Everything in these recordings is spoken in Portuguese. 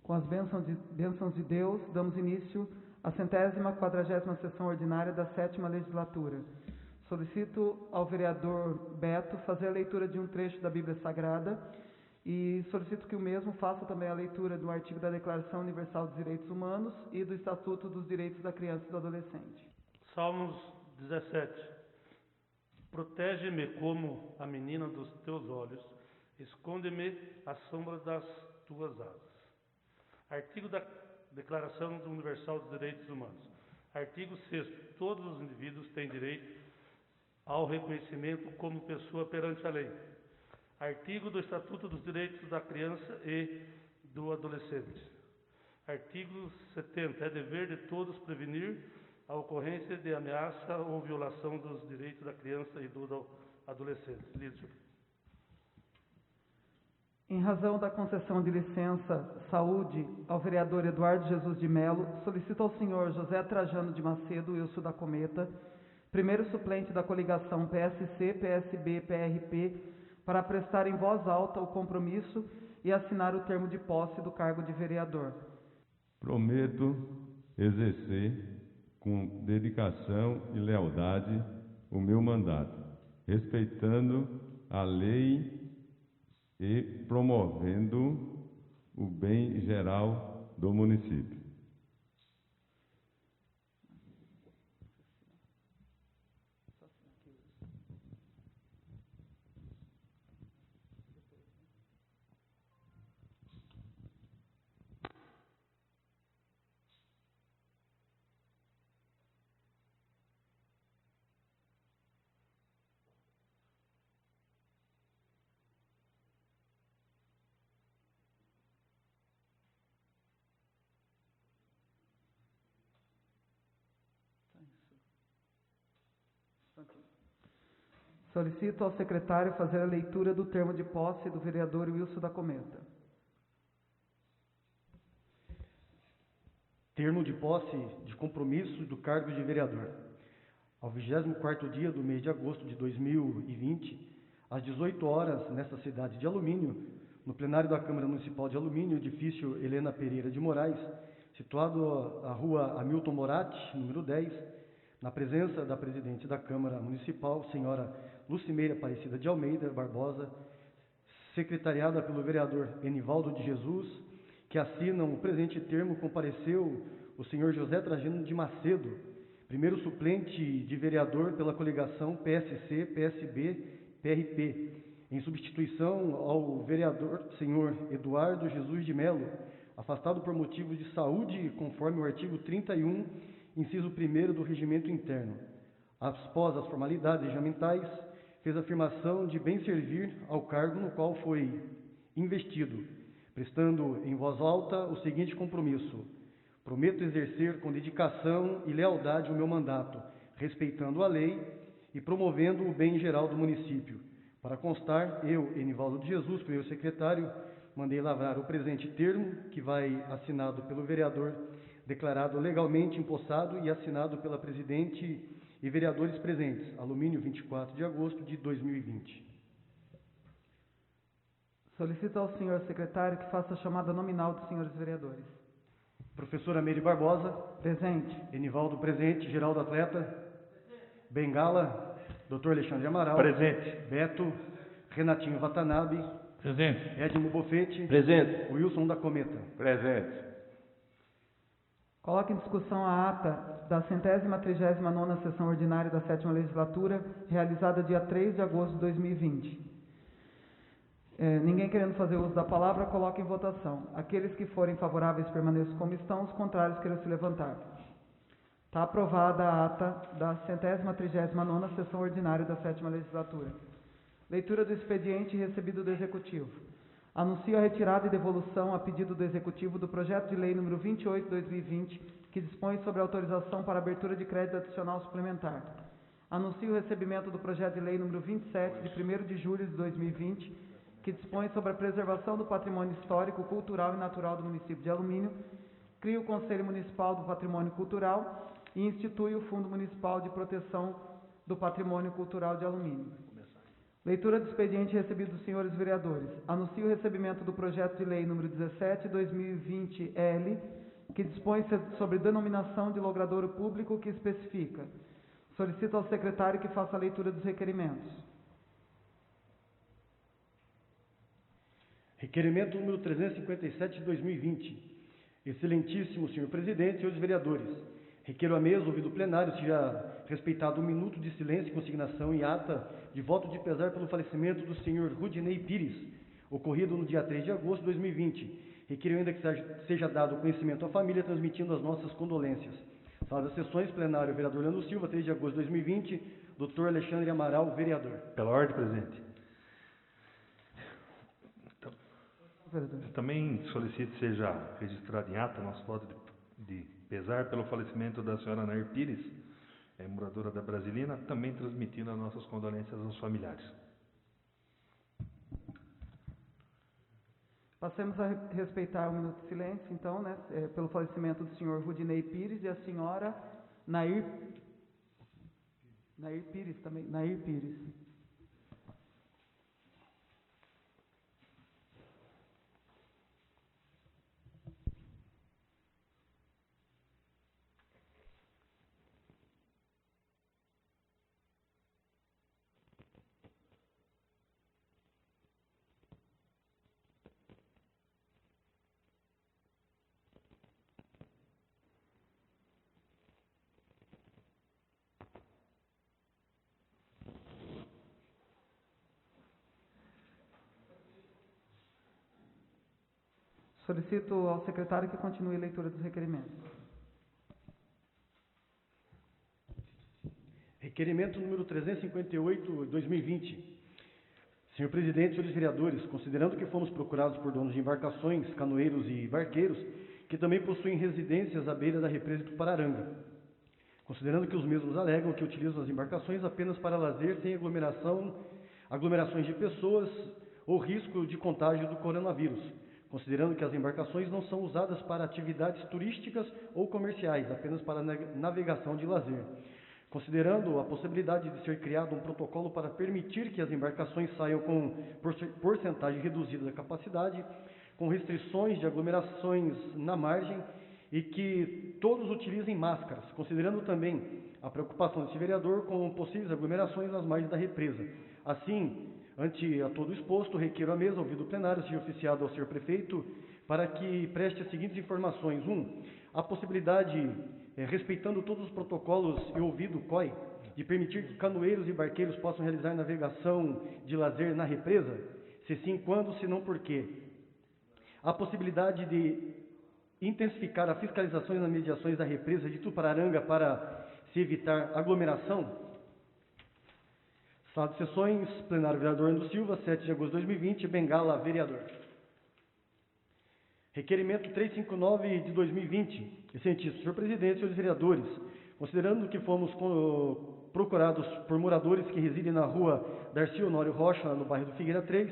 Com as bênçãos de Deus, damos início à 140ª sessão ordinária da 7ª legislatura. Solicito ao vereador Beto fazer a leitura de um trecho da Bíblia Sagrada e solicito que o mesmo faça também a leitura do artigo da Declaração Universal dos Direitos Humanos e do Estatuto dos Direitos da Criança e do Adolescente. Salmos 17. Protege-me como a menina dos teus olhos, esconde-me à sombra das tuas asas. Artigo da Declaração Universal dos Direitos Humanos. Artigo 6º. Todos os indivíduos têm direito ao reconhecimento como pessoa perante a lei. Artigo do Estatuto dos Direitos da Criança e do Adolescente. Artigo 70. É dever de todos prevenir a ocorrência de ameaça ou violação dos direitos da criança e do adolescente. Líder. Em razão da concessão de licença saúde ao vereador Eduardo Jesus de Melo, solicito ao senhor José Trajano de Macedo Wilson da Cometa, primeiro suplente da coligação PSC, PSB, PRP, para prestar em voz alta o compromisso e assinar o termo de posse do cargo de vereador. Prometo exercer com dedicação e lealdade o meu mandato, respeitando a lei e promovendo o bem geral do município. Solicito ao secretário fazer a leitura do termo de posse do vereador Wilson da Cometa. Termo de posse de compromisso do cargo de vereador. Ao 24º dia do mês de agosto de 2020, às 18 horas, nesta cidade de Alumínio, no plenário da Câmara Municipal de Alumínio, edifício Helena Pereira de Moraes, situado à rua Hamilton Moratti, número 10, na presença da presidente da Câmara Municipal, senhora Lucimeira Aparecida de Almeida Barbosa, secretariada pelo vereador Enivaldo de Jesus, que assinam o presente termo, compareceu o senhor José Trajano de Macedo, primeiro suplente de vereador pela coligação PSC, PSB, PRP, em substituição ao vereador senhor Eduardo Jesus de Melo, afastado por motivos de saúde, conforme o artigo 31, inciso 1º do Regimento Interno. Após as formalidades regimentais, fez afirmação de bem servir ao cargo no qual foi investido, prestando em voz alta o seguinte compromisso: prometo exercer com dedicação e lealdade o meu mandato, respeitando a lei e promovendo o bem geral do município. Para constar, eu, Enivaldo de Jesus, primeiro secretário, mandei lavrar o presente termo, que vai assinado pelo vereador declarado legalmente empossado e assinado pela presidente e vereadores presentes. Alumínio, 24 de agosto de 2020. Solicito ao senhor secretário que faça a chamada nominal dos senhores vereadores. Professora Meire Barbosa. Presente. Enivaldo presente. Geraldo Atleta. Bengala. Dr. Alexandre Amaral. Presente. Beto. Renatinho Watanabe. Presente. Edmo Bofete. Presente. Wilson da Cometa. Presente. Coloque em discussão a ata da 139ª sessão ordinária da 7ª legislatura, realizada dia 3 de agosto de 2020. Ninguém querendo fazer uso da palavra, coloque em votação. Aqueles que forem favoráveis permaneçam como estão, os contrários queiram se levantar. Está aprovada a ata da 139ª sessão ordinária da 7ª legislatura. Leitura do expediente recebido do Executivo. Anuncio a retirada e devolução a pedido do Executivo do projeto de lei número 28/2020, que dispõe sobre autorização para abertura de crédito adicional suplementar. Anuncio o recebimento do projeto de lei número 27, de 1º de julho de 2020, que dispõe sobre a preservação do patrimônio histórico, cultural e natural do município de Alumínio, cria o Conselho Municipal do Patrimônio Cultural e institui o Fundo Municipal de Proteção do Patrimônio Cultural de Alumínio. Leitura do expediente recebido dos senhores vereadores. Anuncio o recebimento do projeto de lei número 17/2020-L, que dispõe sobre denominação de logradouro público, que especifica. Solicito ao secretário que faça a leitura dos requerimentos. Requerimento número 357 de 2020. Excelentíssimo senhor presidente, senhores vereadores, requeiro à mesa, ouvido o plenário, seja respeitado 1 minuto de silêncio e consignação em ata de voto de pesar pelo falecimento do senhor Rudinei Pires, ocorrido no dia 3 de agosto de 2020. Requeiro ainda que seja dado conhecimento à família, transmitindo as nossas condolências. Sala das sessões, plenário, vereador Leandro Silva, 3 de agosto de 2020, doutor Alexandre Amaral, vereador. Pela ordem, presidente. Eu também solicito que seja registrado em ata nosso voto de pesar pelo falecimento da senhora Nair Pires, moradora da Brasilina, também transmitindo as nossas condolências aos familiares. Passemos a respeitar 1 minuto de silêncio, então, né, pelo falecimento do senhor Rudinei Pires e a senhora Nair Pires também, Nair Pires. Solicito ao secretário que continue a leitura dos requerimentos. Requerimento número 358, 2020. Senhor presidente, senhores vereadores, considerando que fomos procurados por donos de embarcações, canoeiros e barqueiros, que também possuem residências à beira da represa do Pararanga, considerando que os mesmos alegam que utilizam as embarcações apenas para lazer, sem aglomerações de pessoas ou risco de contágio do coronavírus, considerando que as embarcações não são usadas para atividades turísticas ou comerciais, apenas para navegação de lazer. Considerando a possibilidade de ser criado um protocolo para permitir que as embarcações saiam com porcentagem reduzida da capacidade, com restrições de aglomerações na margem e que todos utilizem máscaras, considerando também a preocupação desse vereador com possíveis aglomerações nas margens da represa. Assim, ante a todo exposto, requeiro à mesa, ouvido o plenário, seja oficiado ao senhor prefeito, para que preste as seguintes informações. 1. A possibilidade, respeitando todos os protocolos e ouvido o COI, de permitir que canoeiros e barqueiros possam realizar navegação de lazer na represa? Se sim, quando, se não, por quê? A possibilidade de intensificar a fiscalização nas mediações da represa de Tupararanga para se evitar aglomeração? Sala de sessões, plenário vereador Leandro Silva, 7 de agosto de 2020, Bengala, vereador. Requerimento 359 de 2020. Excelentíssimo senhor presidente, senhores vereadores, considerando que fomos procurados por moradores que residem na rua Darcy Honório Rocha, no bairro do Figueira 3,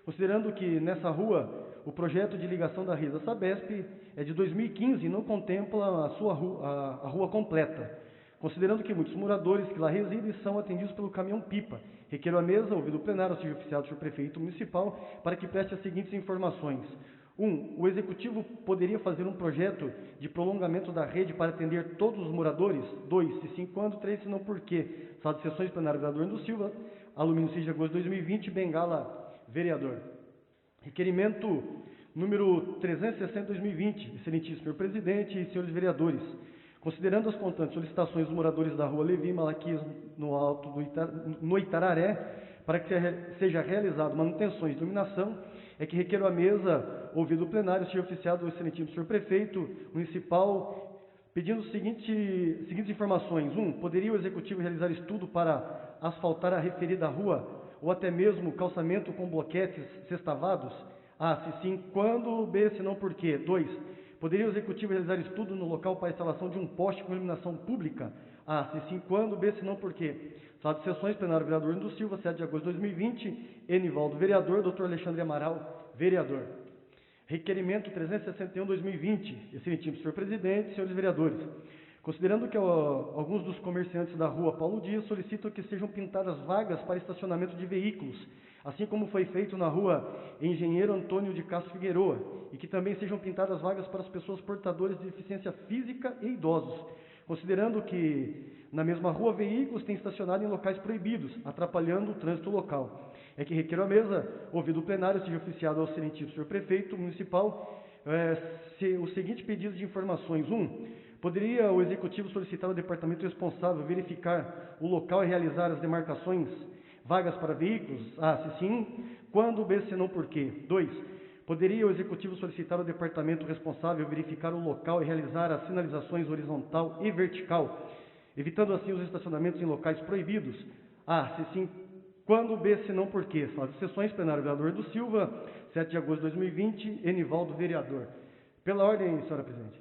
considerando que nessa rua o projeto de ligação da rede da Sabesp é de 2015 e não contempla a rua completa, considerando que muitos moradores que lá residem são atendidos pelo caminhão-pipa. Requeiro à mesa, ouvido o plenário, seja oficial do senhor prefeito municipal, para que preste as seguintes informações. 1. O executivo poderia fazer um projeto de prolongamento da rede para atender todos os moradores? 2. Se sim, quando? 3. Se não, por quê? Sala de sessões, plenário vereador Leandro Silva, Alumínio 6 de agosto de 2020, Bengala, vereador. Requerimento número 360 de 2020. Excelentíssimo senhor presidente e senhores vereadores, considerando as constantes solicitações dos moradores da rua Levi Malaquias, no Itararé, para que seja realizado manutenções de iluminação, é que requeiro à mesa, ouvido o plenário, seja oficiado do excelentíssimo senhor prefeito municipal, pedindo as seguintes informações. 1. Poderia o executivo realizar estudo para asfaltar a referida rua, ou até mesmo calçamento com bloquetes sextavados? A. Se sim, quando? B. Se não, por quê? 2. Poderia o executivo realizar estudo no local para a instalação de um poste com iluminação pública? A. Se sim, quando? B. Se não, por quê? Sala de sessões, plenário vereador Leandro Silva, 7 de agosto de 2020, Enivaldo, vereador, doutor Alexandre Amaral, vereador. Requerimento 361-2020, excelentíssimo senhor presidente, senhores vereadores, Considerando que alguns dos comerciantes da rua Paulo Dias solicitam que sejam pintadas vagas para estacionamento de veículos, assim como foi feito na rua Engenheiro Antônio de Castro Figueroa, e que também sejam pintadas vagas para as pessoas portadoras de deficiência física e idosos, considerando que na mesma rua veículos têm estacionado em locais proibidos, atrapalhando o trânsito local. É que requeiro à mesa, ouvido o plenário, seja oficiado ao excelentíssimo senhor prefeito municipal, o seguinte pedido de informações. 1. Poderia o executivo solicitar ao departamento responsável verificar o local e realizar as demarcações vagas para veículos? A. Se sim, quando? B. Se não, por quê? 2. Poderia o executivo solicitar ao departamento responsável verificar o local e realizar as sinalizações horizontal e vertical, evitando assim os estacionamentos em locais proibidos? A. Se sim, quando? B. Se não, por quê? Sala de sessões, plenário vereador do Silva, 7 de agosto de 2020, Enivaldo, vereador. Pela ordem, senhora presidente.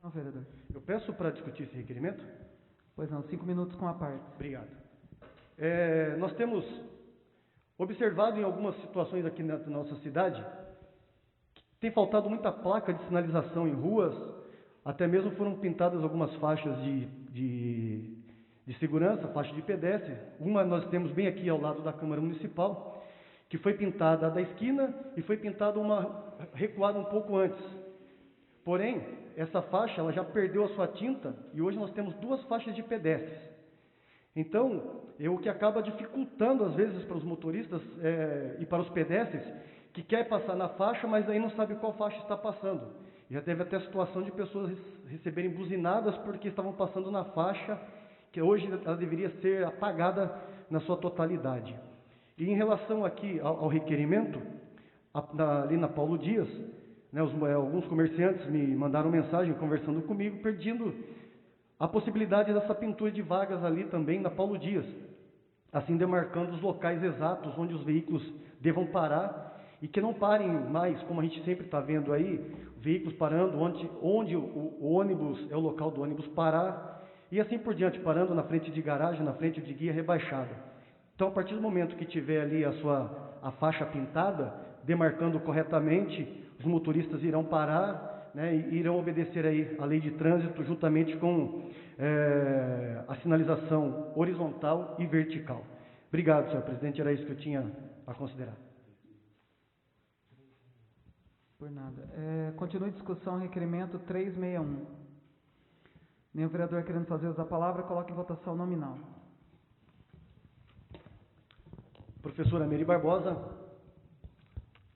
Não, vereador. Eu peço para discutir esse requerimento. Pois não, 5 minutos com a parte. Obrigado. Nós temos observado em algumas situações aqui na nossa cidade que tem faltado muita placa de sinalização em ruas, até mesmo foram pintadas algumas faixas de segurança, faixa de pedestre. Uma nós temos bem aqui ao lado da Câmara Municipal, que foi pintada da esquina e foi pintada uma recuada um pouco antes. Porém, essa faixa ela já perdeu a sua tinta e hoje nós temos 2 faixas de pedestres. Então, o que acaba dificultando às vezes para os motoristas e para os pedestres que quer passar na faixa, mas aí não sabe qual faixa está passando. Já teve até a situação de pessoas receberem buzinadas porque estavam passando na faixa que hoje ela deveria ser apagada na sua totalidade. E em relação aqui ao requerimento, ali na Paulo Dias, né, alguns comerciantes me mandaram mensagem conversando comigo, pedindo a possibilidade dessa pintura de vagas ali também na Paulo Dias, assim demarcando os locais exatos onde os veículos devam parar e que não parem mais, como a gente sempre está vendo aí, veículos parando onde o ônibus é o local do ônibus parar e assim por diante, parando na frente de garagem, na frente de guia rebaixada. Então, a partir do momento que tiver ali a faixa pintada, demarcando corretamente, os motoristas irão parar, né, e irão obedecer aí a lei de trânsito juntamente com a sinalização horizontal e vertical. Obrigado, senhor presidente, era isso que eu tinha a considerar. Por nada. Continue discussão, requerimento 361. Nenhum vereador querendo fazer uso da palavra, coloque em votação nominal. Professora Meri Barbosa.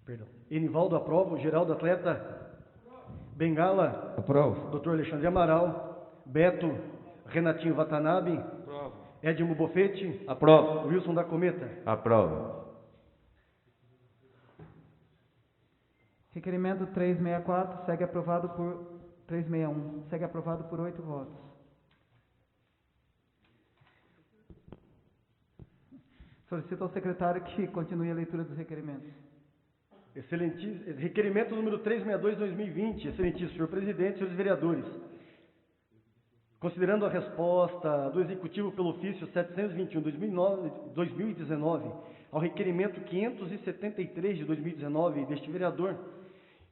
Perdão. Enivaldo, aprovo. Geraldo, atleta. Bengala. Aprovo. Doutor Alexandre Amaral. Beto. Renatinho Watanabe. Aprovo. Edmo Bofete. Aprovo. Wilson da Cometa. Aprovo. Requerimento 364 segue aprovado por 361. Segue aprovado por 8 votos. Solicito ao secretário que continue a leitura dos requerimentos. Excelentíssimo. Requerimento número 362/2020. Excelentíssimo senhor presidente, senhores vereadores. Considerando a resposta do Executivo pelo ofício 721/2019 ao requerimento 573 de 2019 deste vereador,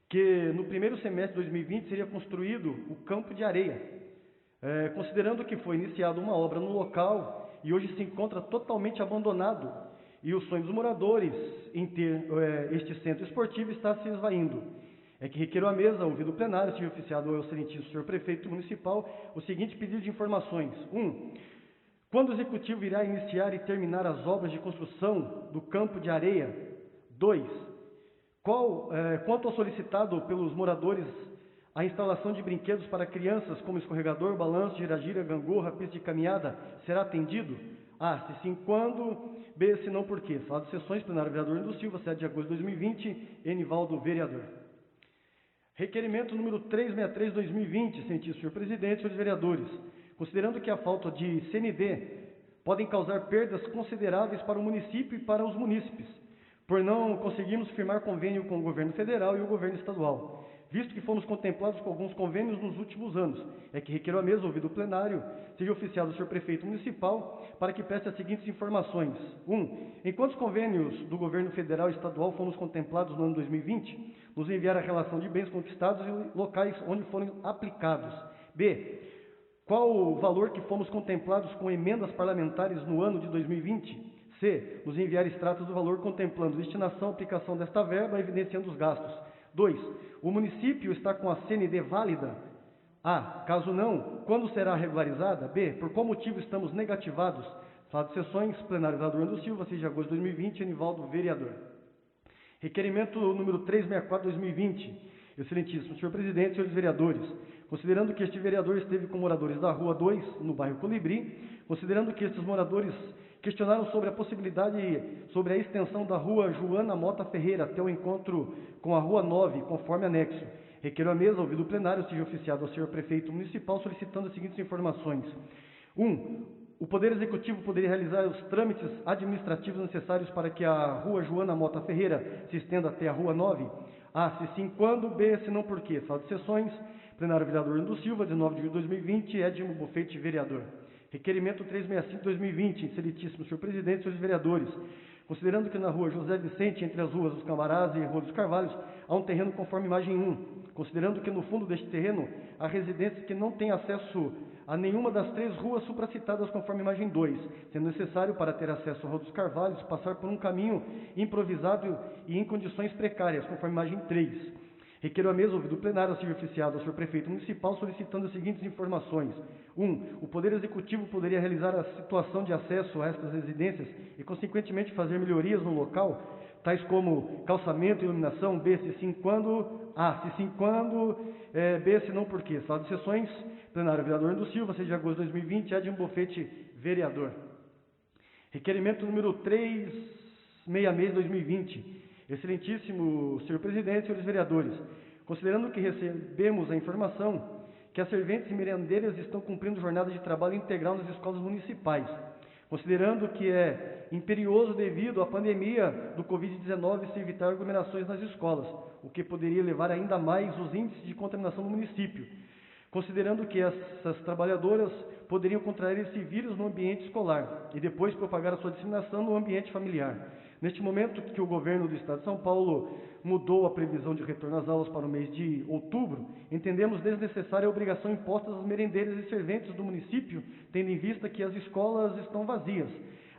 que no primeiro semestre de 2020 seria construído o campo de areia, considerando que foi iniciada uma obra no local e hoje se encontra totalmente abandonado e o sonho dos moradores em ter este centro esportivo está se esvaindo. É que requeiro à mesa, ouvido o plenário, seja oficiado ao excelentíssimo senhor prefeito municipal, o seguinte pedido de informações. 1. Quando o executivo irá iniciar e terminar as obras de construção do campo de areia? 2. Quanto ao solicitado pelos moradores, a instalação de brinquedos para crianças, como escorregador, balanço, gira-gira, gangorra, pista de caminhada, será atendido? A. Se sim, quando? B. Se não, por quê? Sala de sessões, plenário vereador do Silva, 7 de agosto de 2020, Enivaldo, vereador. Requerimento número 363/2020, excelentíssimo senhor presidente, senhores vereadores. Considerando que a falta de CND podem causar perdas consideráveis para o município e para os munícipes, por não conseguirmos firmar convênio com o governo federal e o governo estadual. visto que fomos contemplados com alguns convênios nos últimos anos, é que requer a mesa, ouvido o plenário, seja oficiado o senhor prefeito municipal para que preste as seguintes informações. 1. Em quantos convênios do governo federal e estadual fomos contemplados no ano 2020, nos enviar a relação de bens conquistados e locais onde foram aplicados. B. Qual o valor que fomos contemplados com emendas parlamentares no ano de 2020? C. Nos enviar extratos do valor contemplando destinação e aplicação desta verba, evidenciando os gastos. 2. O município está com a CND válida? A. Caso não, quando será regularizada? B. Por qual motivo estamos negativados? Sala de sessões, plenário vereador André Silva, 6 de agosto de 2020, Anivaldo, vereador. Requerimento número 364/2020. Excelentíssimo senhor presidente, senhores vereadores, considerando que este vereador esteve com moradores da Rua 2, no bairro Colibri, considerando que estes moradores questionaram sobre a possibilidade, sobre a extensão da Rua Joana Mota Ferreira até o encontro com a Rua 9, conforme anexo. Requero a mesa, ouvido o plenário, seja oficiado ao senhor prefeito municipal, solicitando as seguintes informações. 1. O Poder Executivo poderia realizar os trâmites administrativos necessários para que a Rua Joana Mota Ferreira se estenda até a Rua 9? A. Se sim, quando? B. Se não, por quê? Sala de sessões, plenário vereador André Silva, 19 de julho de 2020, Edmo Bofete, vereador. Requerimento 365/2020, excelentíssimo senhor presidente, senhores vereadores. Considerando que na Rua José Vicente, entre as ruas dos Camarás e Rua dos Carvalhos, há um terreno conforme imagem 1. Considerando que no fundo deste terreno há residências que não têm acesso a nenhuma das 3 ruas supracitadas conforme imagem 2, sendo necessário, para ter acesso à Rua dos Carvalhos, passar por um caminho improvisado e em condições precárias, conforme imagem 3. Requero a mesa, ouvido o plenário, seja oficiado ao senhor prefeito municipal, solicitando as seguintes informações. 1. O Poder Executivo poderia realizar a situação de acesso a estas residências e, consequentemente, fazer melhorias no local, tais como calçamento e iluminação. B. Se sim, quando? A. Se sim, quando? B. Se não, por quê? Sala de sessões, plenário vereador André Silva, 6 de agosto de 2020, Edmo Bofete, vereador. Requerimento número 366/2020. Excelentíssimo senhor presidente, senhores vereadores, considerando que recebemos a informação que as serventes e merendeiras estão cumprindo jornada de trabalho integral nas escolas municipais, considerando que é imperioso devido à pandemia do Covid-19 se evitar aglomerações nas escolas, o que poderia levar ainda mais os índices de contaminação no município, considerando que essas trabalhadoras poderiam contrair esse vírus no ambiente escolar e depois propagar a sua disseminação no ambiente familiar. Neste momento que o governo do Estado de São Paulo mudou a previsão de retorno às aulas para o mês de outubro, entendemos desnecessária a obrigação imposta às merendeiras e serventes do município, tendo em vista que as escolas estão vazias.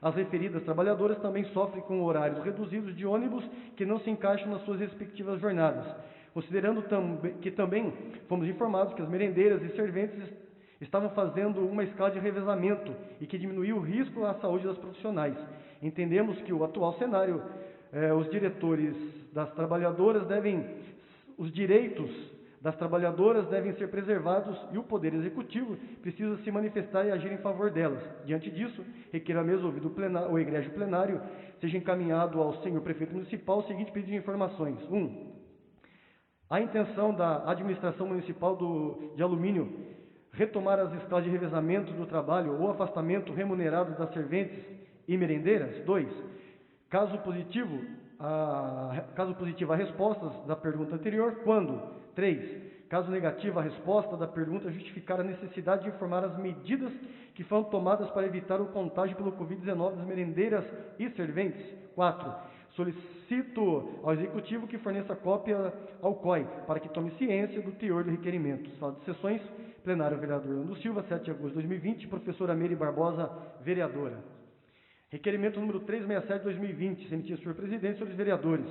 As referidas trabalhadoras também sofrem com horários reduzidos de ônibus que não se encaixam nas suas respectivas jornadas. Considerando que também fomos informados que as merendeiras e serventes estavam fazendo uma escala de revezamento e que diminuiu o risco à saúde das profissionais. Entendemos que o atual cenário, os direitos das trabalhadoras devem ser preservados e o Poder Executivo precisa se manifestar e agir em favor delas. Diante disso, requer a mesa, ouvido o egrégio plenário, seja encaminhado ao senhor prefeito municipal o seguinte pedido de informações. 1. A intenção da administração municipal de Alumínio retomar as escalas de revezamento do trabalho ou afastamento remunerado das serventes e merendeiras. 2. Caso positivo, a resposta da pergunta anterior, quando? 3. Caso negativa, a resposta da pergunta justificar a necessidade de informar as medidas que foram tomadas para evitar o contágio pelo Covid-19 das merendeiras e serventes. 4. Solicito ao Executivo que forneça cópia ao COI, para que tome ciência do teor do requerimento. Sala de sessões, plenário vereador André Silva, 7 de agosto de 2020, professora Meire Barbosa, vereadora. Requerimento número 367/2020, excelentíssimo senhor presidente, senhores vereadores.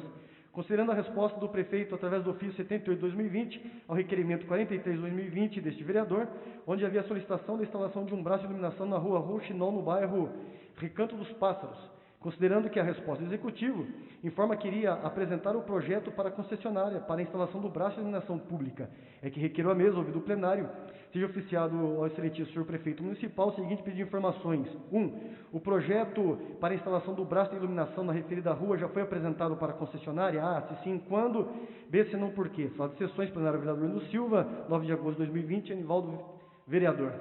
Considerando a resposta do prefeito através do ofício 78/2020 ao requerimento 43/2020 deste vereador, onde havia solicitação da instalação de um braço de iluminação na rua Rouxinol, no bairro Recanto dos Pássaros, considerando que a resposta do Executivo informa que iria apresentar o projeto para a concessionária para a instalação do braço de iluminação pública, é que requereu a mesa, ouvido o plenário, seja oficiado ao excelentíssimo senhor prefeito municipal o seguinte pedido de informações. 1. O projeto para a instalação do braço de iluminação na referida rua já foi apresentado para a concessionária? A. Se sim, quando? B. Se não, por quê? Sala de sessões, plenário vereador André Silva, 9 de agosto de 2020, Anivaldo, vereador.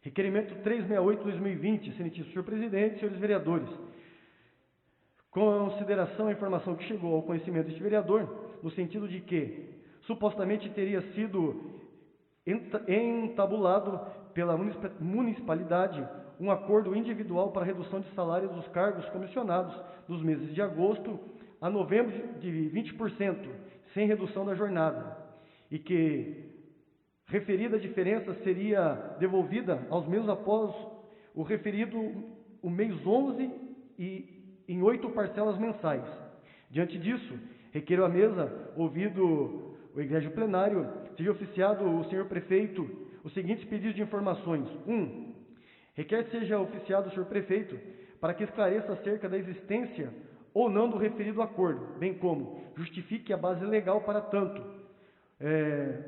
Requerimento 368/2020, excelentíssimo senhor presidente, senhores vereadores. Consideração a informação que chegou ao conhecimento deste vereador, no sentido de que supostamente teria sido entabulado pela municipalidade um acordo individual para redução de salários dos cargos comissionados dos meses de agosto a novembro de 20%, sem redução da jornada, e que referida diferença seria devolvida aos meses após o referido o mês 11 e em 8 parcelas mensais. Diante disso, requeiro à mesa, ouvido o egrégio plenário, seja oficiado o senhor prefeito os seguintes pedidos de informações. 1. Requer seja oficiado o senhor prefeito para que esclareça acerca da existência ou não do referido acordo, bem como justifique a base legal para tanto,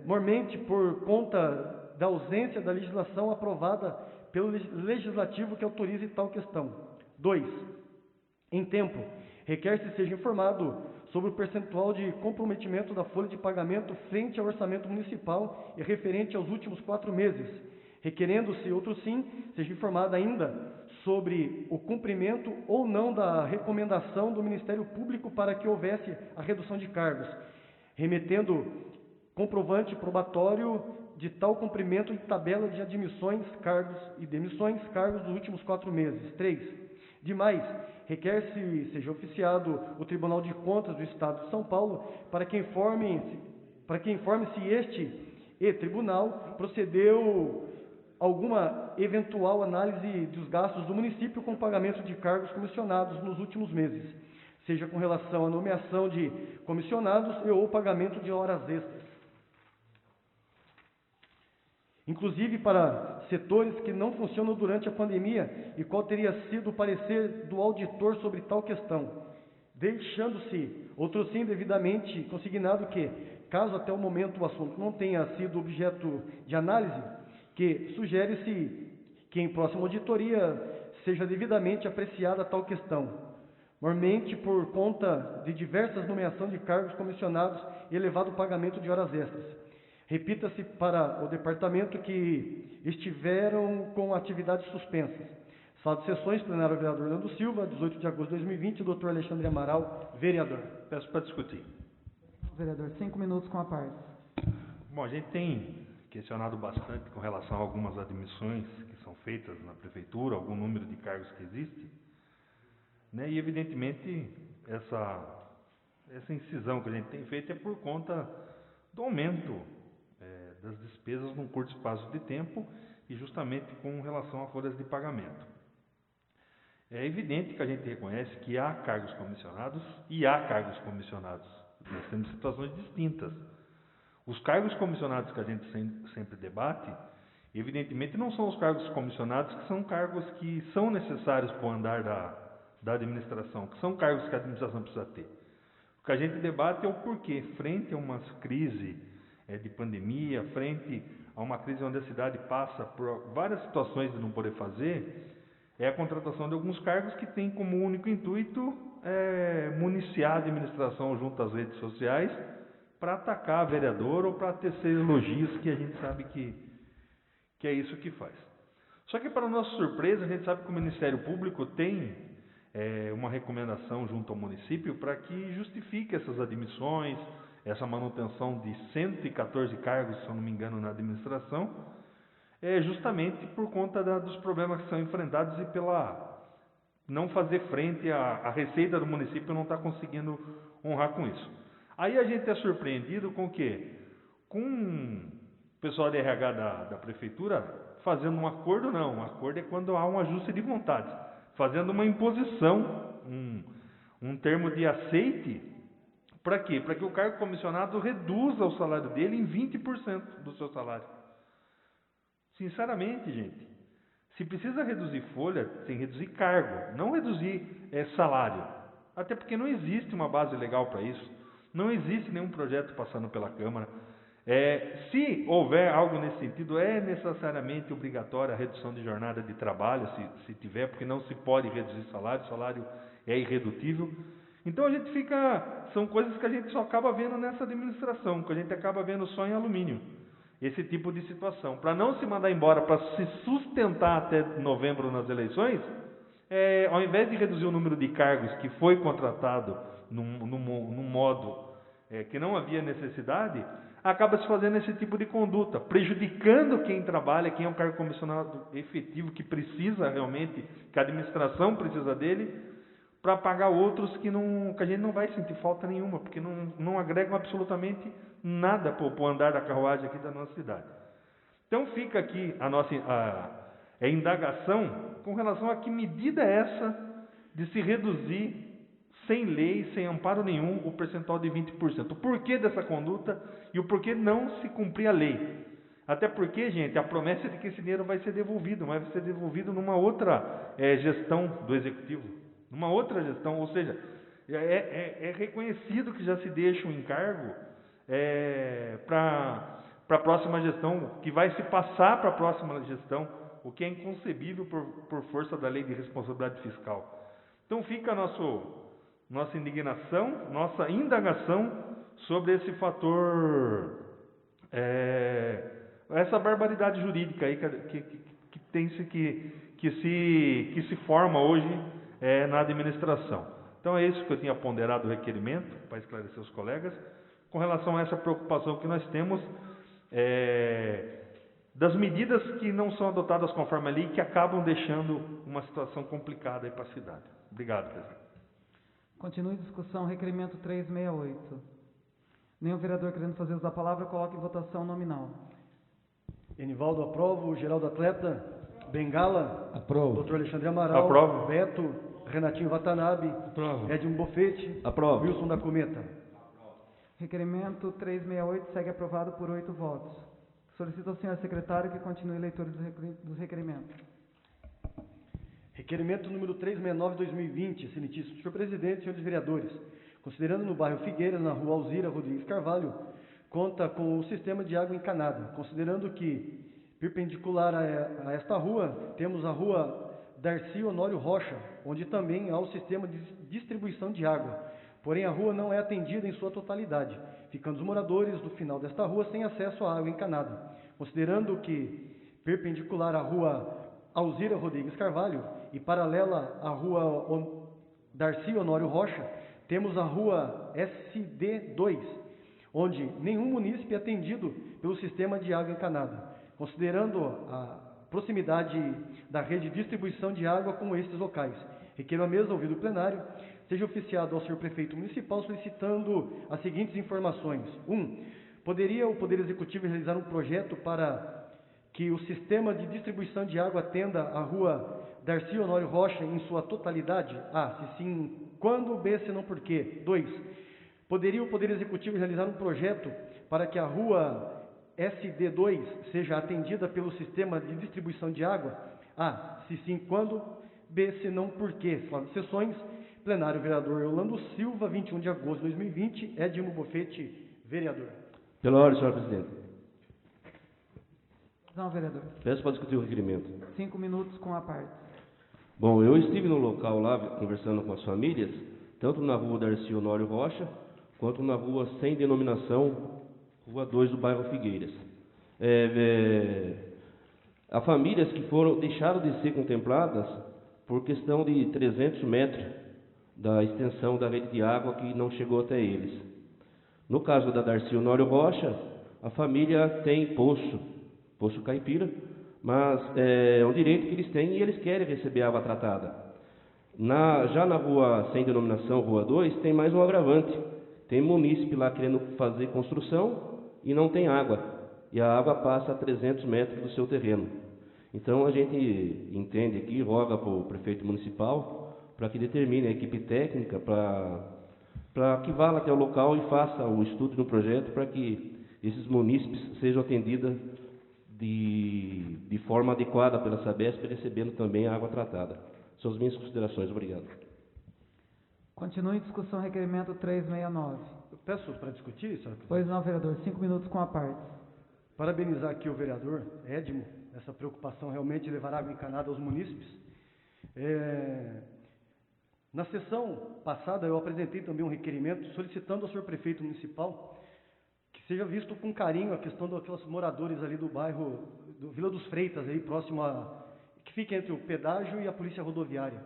mormente por conta da ausência da legislação aprovada pelo legislativo que autorize tal questão. 2. Em tempo, requer-se seja informado sobre o percentual de comprometimento da folha de pagamento frente ao orçamento municipal e referente aos últimos 4 meses, requerendo-se, outro sim, seja informado ainda sobre o cumprimento ou não da recomendação do Ministério Público para que houvesse a redução de cargos, remetendo comprovante probatório de tal cumprimento em tabela de admissões, cargos e demissões, cargos dos últimos 4 meses. 3. Demais, requer-se seja oficiado o Tribunal de Contas do Estado de São Paulo para que informe se este tribunal procedeu alguma eventual análise dos gastos do município com pagamento de cargos comissionados nos últimos meses, seja com relação à nomeação de comissionados e ou pagamento de horas extras, inclusive para setores que não funcionam durante a pandemia, e qual teria sido o parecer do auditor sobre tal questão, deixando-se, outro sim, devidamente consignado que, caso até o momento o assunto não tenha sido objeto de análise, que sugere-se que em próxima auditoria seja devidamente apreciada tal questão, mormente por conta de diversas nomeações de cargos comissionados e elevado pagamento de horas extras. Repita-se para o departamento que estiveram com atividades suspensas. Sala de sessões, plenário vereador Orlando Silva, 18 de agosto de 2020, doutor Alexandre Amaral, vereador. Peço para discutir. Vereador, 5 minutos com a parte. Bom, a gente tem questionado bastante com relação a algumas admissões que são feitas na prefeitura, algum número de cargos que existe, né? E evidentemente essa incisão que a gente tem feito é por conta do aumento das despesas num curto espaço de tempo e justamente com relação a folhas de pagamento. É evidente que a gente reconhece que há cargos comissionados e há cargos comissionados. Nós temos situações distintas. Os cargos comissionados que a gente sempre debate, evidentemente não são os cargos comissionados que são cargos que são necessários para o andar da administração, que são cargos que a administração precisa ter. O que a gente debate é o porquê, frente a uma crise de pandemia, frente a uma crise onde a cidade passa por várias situações de não poder fazer, é a contratação de alguns cargos que têm como único intuito municiar a administração junto às redes sociais para atacar a vereadora ou para tecer elogios, que a gente sabe que é isso que faz. Só que, para nossa surpresa, a gente sabe que o Ministério Público tem uma recomendação junto ao município para que justifique essas admissões, essa manutenção de 114 cargos, se eu não me engano, na administração, justamente por conta dos problemas que são enfrentados e pela não fazer frente à receita do município, não está conseguindo honrar com isso. Aí a gente é surpreendido com o quê? Com o pessoal de RH da prefeitura fazendo um acordo, não. Um acordo é quando há um ajuste de vontades. Fazendo uma imposição, um termo de aceite. Para quê? Para que o cargo comissionado reduza o salário dele em 20% do seu salário. Sinceramente, gente, se precisa reduzir folha, tem que reduzir cargo, não reduzir salário. Até porque não existe uma base legal para isso. Não existe nenhum projeto passando pela Câmara. Se houver algo nesse sentido, é necessariamente obrigatória a redução de jornada de trabalho, se tiver, porque não se pode reduzir salário, o salário é irredutível. Então a gente são coisas que a gente só acaba vendo nessa administração, que a gente acaba vendo só em alumínio, esse tipo de situação. Para não se mandar embora, para se sustentar até novembro nas eleições, ao invés de reduzir o número de cargos que foi contratado num modo que não havia necessidade, acaba se fazendo esse tipo de conduta, prejudicando quem trabalha, quem é um cargo comissionado efetivo, que precisa realmente, que a administração precisa dele, para pagar outros que a gente não vai sentir falta nenhuma, porque não agregam absolutamente nada para o andar da carruagem aqui da nossa cidade. Então fica aqui a nossa indagação com relação a que medida é essa de se reduzir sem lei, sem amparo nenhum, o percentual de 20%. O porquê dessa conduta e o porquê não se cumprir a lei. Até porque, gente, a promessa é de que esse dinheiro vai ser devolvido, mas vai ser devolvido numa outra gestão do Executivo. Numa outra gestão, ou seja, é reconhecido que já se deixa um encargo para a próxima gestão, que vai se passar para a próxima gestão, o que é inconcebível por força da lei de responsabilidade fiscal. Então fica a nossa indignação, nossa indagação sobre esse fator, essa barbaridade jurídica aí que se forma hoje na administração. Então é isso que eu tinha ponderado o requerimento, para esclarecer os colegas, com relação a essa preocupação que nós temos das medidas que não são adotadas conforme a lei, que acabam deixando uma situação complicada aí para a cidade. Obrigado, presidente. Continue a discussão, requerimento 368. Nenhum vereador querendo fazer uso da palavra, coloque em votação nominal. Enivaldo, aprovo. Geraldo Atleta. Bengala. Aprovo. Dr. Alexandre Amaral. Aprovo. Beto. Renatinho Watanabe. Aprovo. Edmo Bofete. Aprovo. Wilson da Cometa. Requerimento 368 segue aprovado por 8 votos. Solicito ao senhor secretário que continue a leitura dos requerimentos. Requerimento número 369/2020, excelentíssimo senhor presidente, senhores vereadores. Considerando no bairro Figueiras, na rua Alzira Rodrigues Carvalho, conta com o sistema de água encanada. Considerando que, perpendicular a esta rua, temos a rua Darcy Honório Rocha, onde também há o sistema de distribuição de água. Porém, a rua não é atendida em sua totalidade, ficando os moradores do final desta rua sem acesso à água encanada. Considerando que, perpendicular à rua Alzira Rodrigues Carvalho e paralela à rua Darcy Honório Rocha, temos a rua SD2, onde nenhum munícipe é atendido pelo sistema de água encanada, considerando a proximidade da rede de distribuição de água com estes locais. Requeiro a mesa, ouvido o plenário, seja oficiado ao senhor prefeito municipal solicitando as seguintes informações. 1. Poderia o Poder Executivo realizar um projeto para que o sistema de distribuição de água atenda a rua Darcy Honório Rocha em sua totalidade? A. Se sim, quando? B. Se não, por quê? 2. Poderia o Poder Executivo realizar um projeto para que a rua SD2 seja atendida pelo sistema de distribuição de água? A. Se sim, quando? B. Se não, por quê? Salão de sessões. Plenário, vereador Orlando Silva, 21 de agosto de 2020. Edmo Bofete, vereador. Pela ordem, senhor presidente. Não, vereador. Peço para discutir o requerimento. 5 minutos com a parte. Bom, eu estive no local lá, conversando com as famílias, tanto na rua Darcy Honório Rocha, quanto na rua sem denominação, Rua 2 do bairro Figueiras. Há famílias que deixaram de ser contempladas por questão de 300 metros da extensão da rede de água que não chegou até eles. No caso da Darcy Honório Rocha, a família tem poço caipira, mas é um direito que eles têm e eles querem receber água tratada. Já na rua sem denominação, Rua 2, tem mais um agravante. Tem munícipe lá querendo fazer construção e não tem água. E a água passa a 300 metros do seu terreno. Então a gente entende aqui, roga para o prefeito municipal para que determine a equipe técnica para que vá até o local e faça o estudo do projeto para que esses munícipes sejam atendidos de forma adequada pela Sabesp, recebendo também a água tratada. São as minhas considerações. Obrigado. Continue discussão, requerimento 369. Eu peço para discutir, senhor presidente. Pois não, vereador. 5 minutos com a parte. Parabenizar aqui o vereador Edmo, essa preocupação realmente de levar água encanada aos munícipes. Na sessão passada, eu apresentei também um requerimento solicitando ao senhor prefeito municipal que seja visto com carinho a questão daqueles moradores ali do bairro, do Vila dos Freitas, aí próximo que fica entre o pedágio e a polícia rodoviária.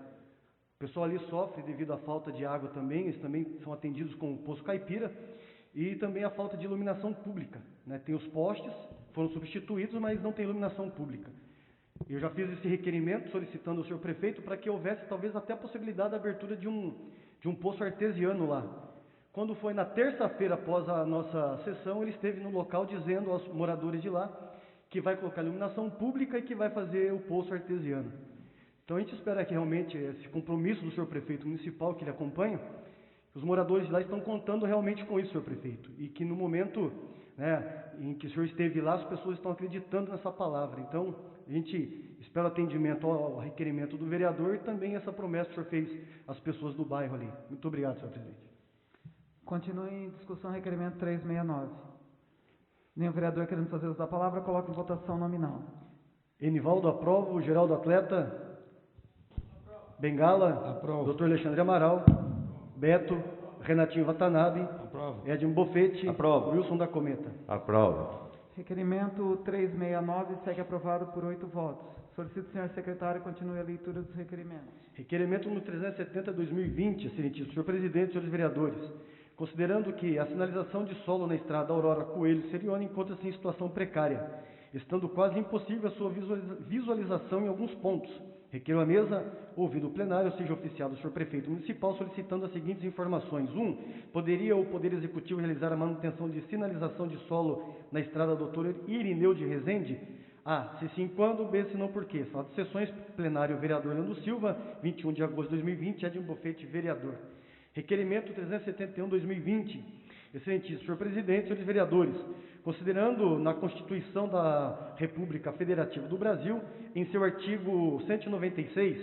O pessoal ali sofre devido à falta de água também, eles também são atendidos com o poço caipira, e também a falta de iluminação pública, né? Tem os postes, foram substituídos, mas não tem iluminação pública. Eu já fiz esse requerimento solicitando ao senhor prefeito para que houvesse talvez até a possibilidade da abertura de um poço artesiano lá. Quando foi na terça-feira após a nossa sessão, ele esteve no local dizendo aos moradores de lá que vai colocar iluminação pública e que vai fazer o poço artesiano. Então a gente espera que realmente esse compromisso do senhor prefeito municipal que ele acompanha, os moradores de lá estão contando realmente com isso, senhor prefeito, e que no momento, né, em que o senhor esteve lá, as pessoas estão acreditando nessa palavra. Então a gente espera atendimento ao requerimento do vereador e também essa promessa que o senhor fez às pessoas do bairro ali. Muito obrigado, senhor presidente. Continue em discussão requerimento 369. Nenhum vereador querendo fazer uso da palavra, coloque em votação nominal. Enivaldo aprova, Geraldo Atleta. Bengala. Aprovo. Dr. Alexandre Amaral. Beto. Renatinho Watanabe. Aprovo. Edmo Bofete. Aprovo. Wilson da Cometa. Aprovo. Requerimento 369 segue aprovado por 8 votos. Solicito, senhor secretário, continue a leitura dos requerimentos. Requerimento número 370/2020, excelentíssimo senhor presidente, senhores vereadores. Considerando que a sinalização de solo na estrada Aurora Coelho Serione encontra-se em situação precária, estando quase impossível a sua visualização em alguns pontos, requeiro à mesa, ouvido o plenário, seja oficiado o senhor prefeito municipal, solicitando as seguintes informações. 1. Poderia o Poder Executivo realizar a manutenção de sinalização de solo na estrada Dr. Irineu de Rezende? A. Se sim, quando? B. Se não, por quê? Sala de sessões, plenário, vereador Leandro Silva, 21 de agosto de 2020, Edmo Bofete, vereador. Requerimento 371/2020. Excelentíssimo senhor presidente, senhores vereadores, considerando na Constituição da República Federativa do Brasil, em seu artigo 196,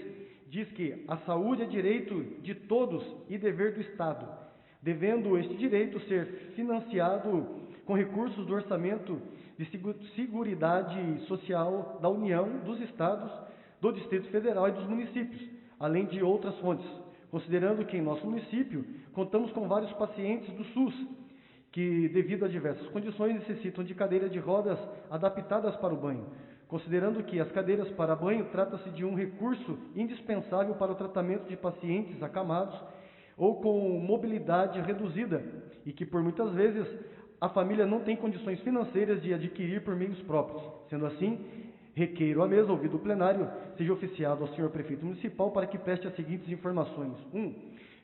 diz que a saúde é direito de todos e dever do Estado, devendo este direito ser financiado com recursos do orçamento de Seguridade Social da União, dos Estados, do Distrito Federal e dos municípios, além de outras fontes. Considerando que em nosso município contamos com vários pacientes do SUS, que devido a diversas condições necessitam de cadeira de rodas adaptadas para o banho. Considerando que as cadeiras para banho trata-se de um recurso indispensável para o tratamento de pacientes acamados ou com mobilidade reduzida e que por muitas vezes a família não tem condições financeiras de adquirir por meios próprios. Sendo assim, requeiro à mesa, ouvido o plenário, seja oficiado ao senhor prefeito municipal para que preste as seguintes informações. 1.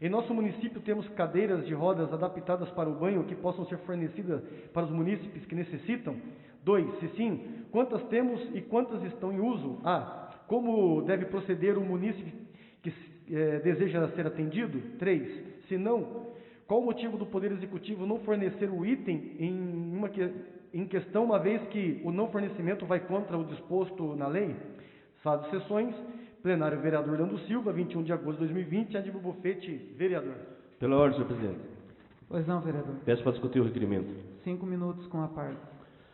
Em nosso município temos cadeiras de rodas adaptadas para o banho que possam ser fornecidas para os munícipes que necessitam? 2. Se sim, quantas temos e quantas estão em uso? A. Como deve proceder o munícipe que deseja ser atendido? 3. Se não, qual o motivo do Poder Executivo não fornecer o item em questão, uma vez que o não fornecimento vai contra o disposto na lei? Sala de sessões, plenário, vereador Leandro Silva, 21 de agosto de 2020, Edmo Bofete, vereador. Pela ordem, senhor presidente. Pois não, vereador. Peço para discutir o requerimento. 5 minutos com a parte.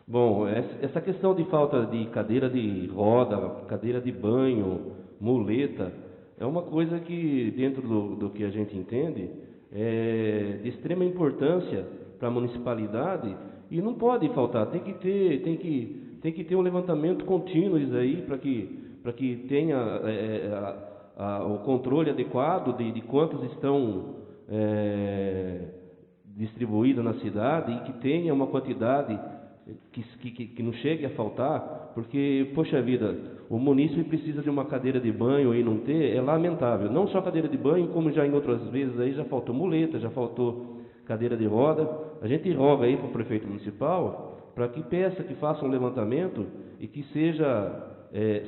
Bom, essa questão de falta de cadeira de roda, cadeira de banho, muleta, é uma coisa que, dentro do que a gente entende, é de extrema importância para a municipalidade e não pode faltar. Tem que ter um levantamento contínuo isso aí para que tenha o controle adequado de quantas estão distribuídas na cidade e que tenha uma quantidade que não chegue a faltar, porque, poxa vida, o munícipe precisa de uma cadeira de banho e não ter, é lamentável. Não só cadeira de banho, como já em outras vezes aí já faltou muleta, já faltou cadeira de roda. A gente roga aí para o prefeito municipal para que peça, que faça um levantamento e que seja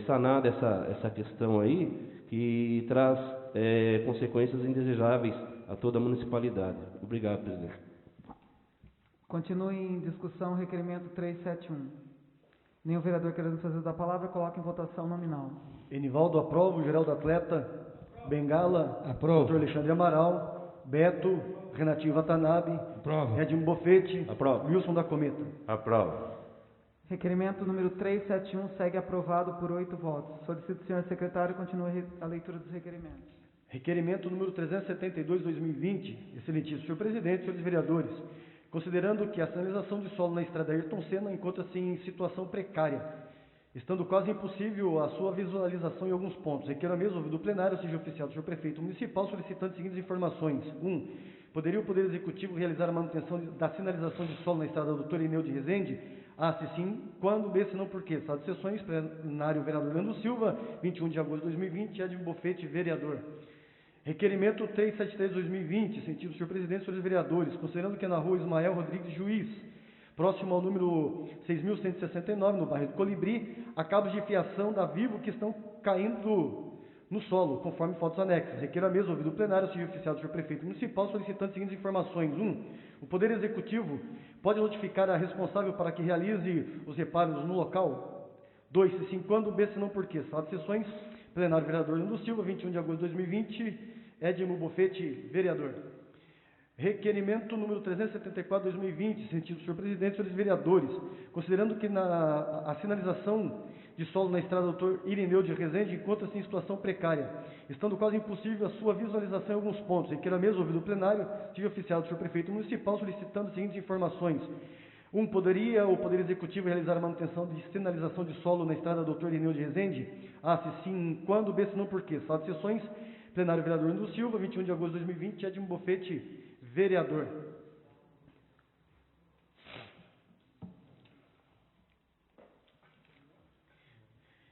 sanada essa questão aí, que traz consequências indesejáveis a toda a municipalidade. Obrigado, presidente. Continue em discussão o requerimento 371. Nenhum vereador querendo fazer uso da palavra, coloque em votação nominal. Enivaldo aprova, Geraldo Atleta. Bengala. Aprovo. Dr. Alexandre Amaral. Beto. Renatinho Watanabe. Aprovo. Edmo Bofete. Aprovo. Wilson da Cometa. Aprovo. Requerimento número 371 segue aprovado por 8 votos. Solicito, senhor secretário, continue a leitura dos requerimentos. Requerimento número 372/2020. Excelentíssimo senhor presidente, senhores vereadores, considerando que a sinalização de solo na estrada Ayrton Senna encontra-se em situação precária, estando quase impossível a sua visualização em alguns pontos, requeiro a mesa, ouvido o plenário, seja oficial do senhor prefeito municipal, solicitando as seguintes informações. 1. Poderia o Poder Executivo realizar a manutenção da sinalização de solo na estrada Doutor Ineu de Rezende? A, se sim, quando, B, se não, por quê? Sala de sessões, plenário, vereador Leandro Silva, 21 de agosto de 2020, Edmo Bofete, vereador. Requerimento 373/2020, sentido, senhor presidente, senhores vereadores, considerando que na rua Ismael Rodrigues Juiz, próximo ao número 6.169, no bairro do Colibri, há cabos de fiação da Vivo que estão caindo no solo, conforme fotos anexas. Requeiro a mesa, ouvido o plenário, seja oficial do senhor prefeito municipal, solicitando as seguintes informações. 1. O Poder Executivo pode notificar a responsável para que realize os reparos no local? 2. Se sim, quando? B, se não, por quê? Sala de sessões, plenário, vereador Leandro Silva, 21 de agosto de 2020, Edmo Bofete, vereador. Requerimento número 374/2020, sentido, senhor presidente, senhores vereadores, considerando que a sinalização de solo na estrada Doutor Irineu de Rezende encontra-se em situação precária, estando quase impossível a sua visualização em alguns pontos. Requeiro a mesa, ouvido o plenário, seja oficial do senhor prefeito municipal, solicitando as seguintes informações. 1. Poderia o Poder Executivo realizar a manutenção de sinalização de solo na estrada Doutor Irineu de Rezende? A, se sim, quando? B, se não, por quê? Sala de sessões, plenário, vereador Leandro Silva, 21 de agosto de 2020, Edmo Bofete, vereador.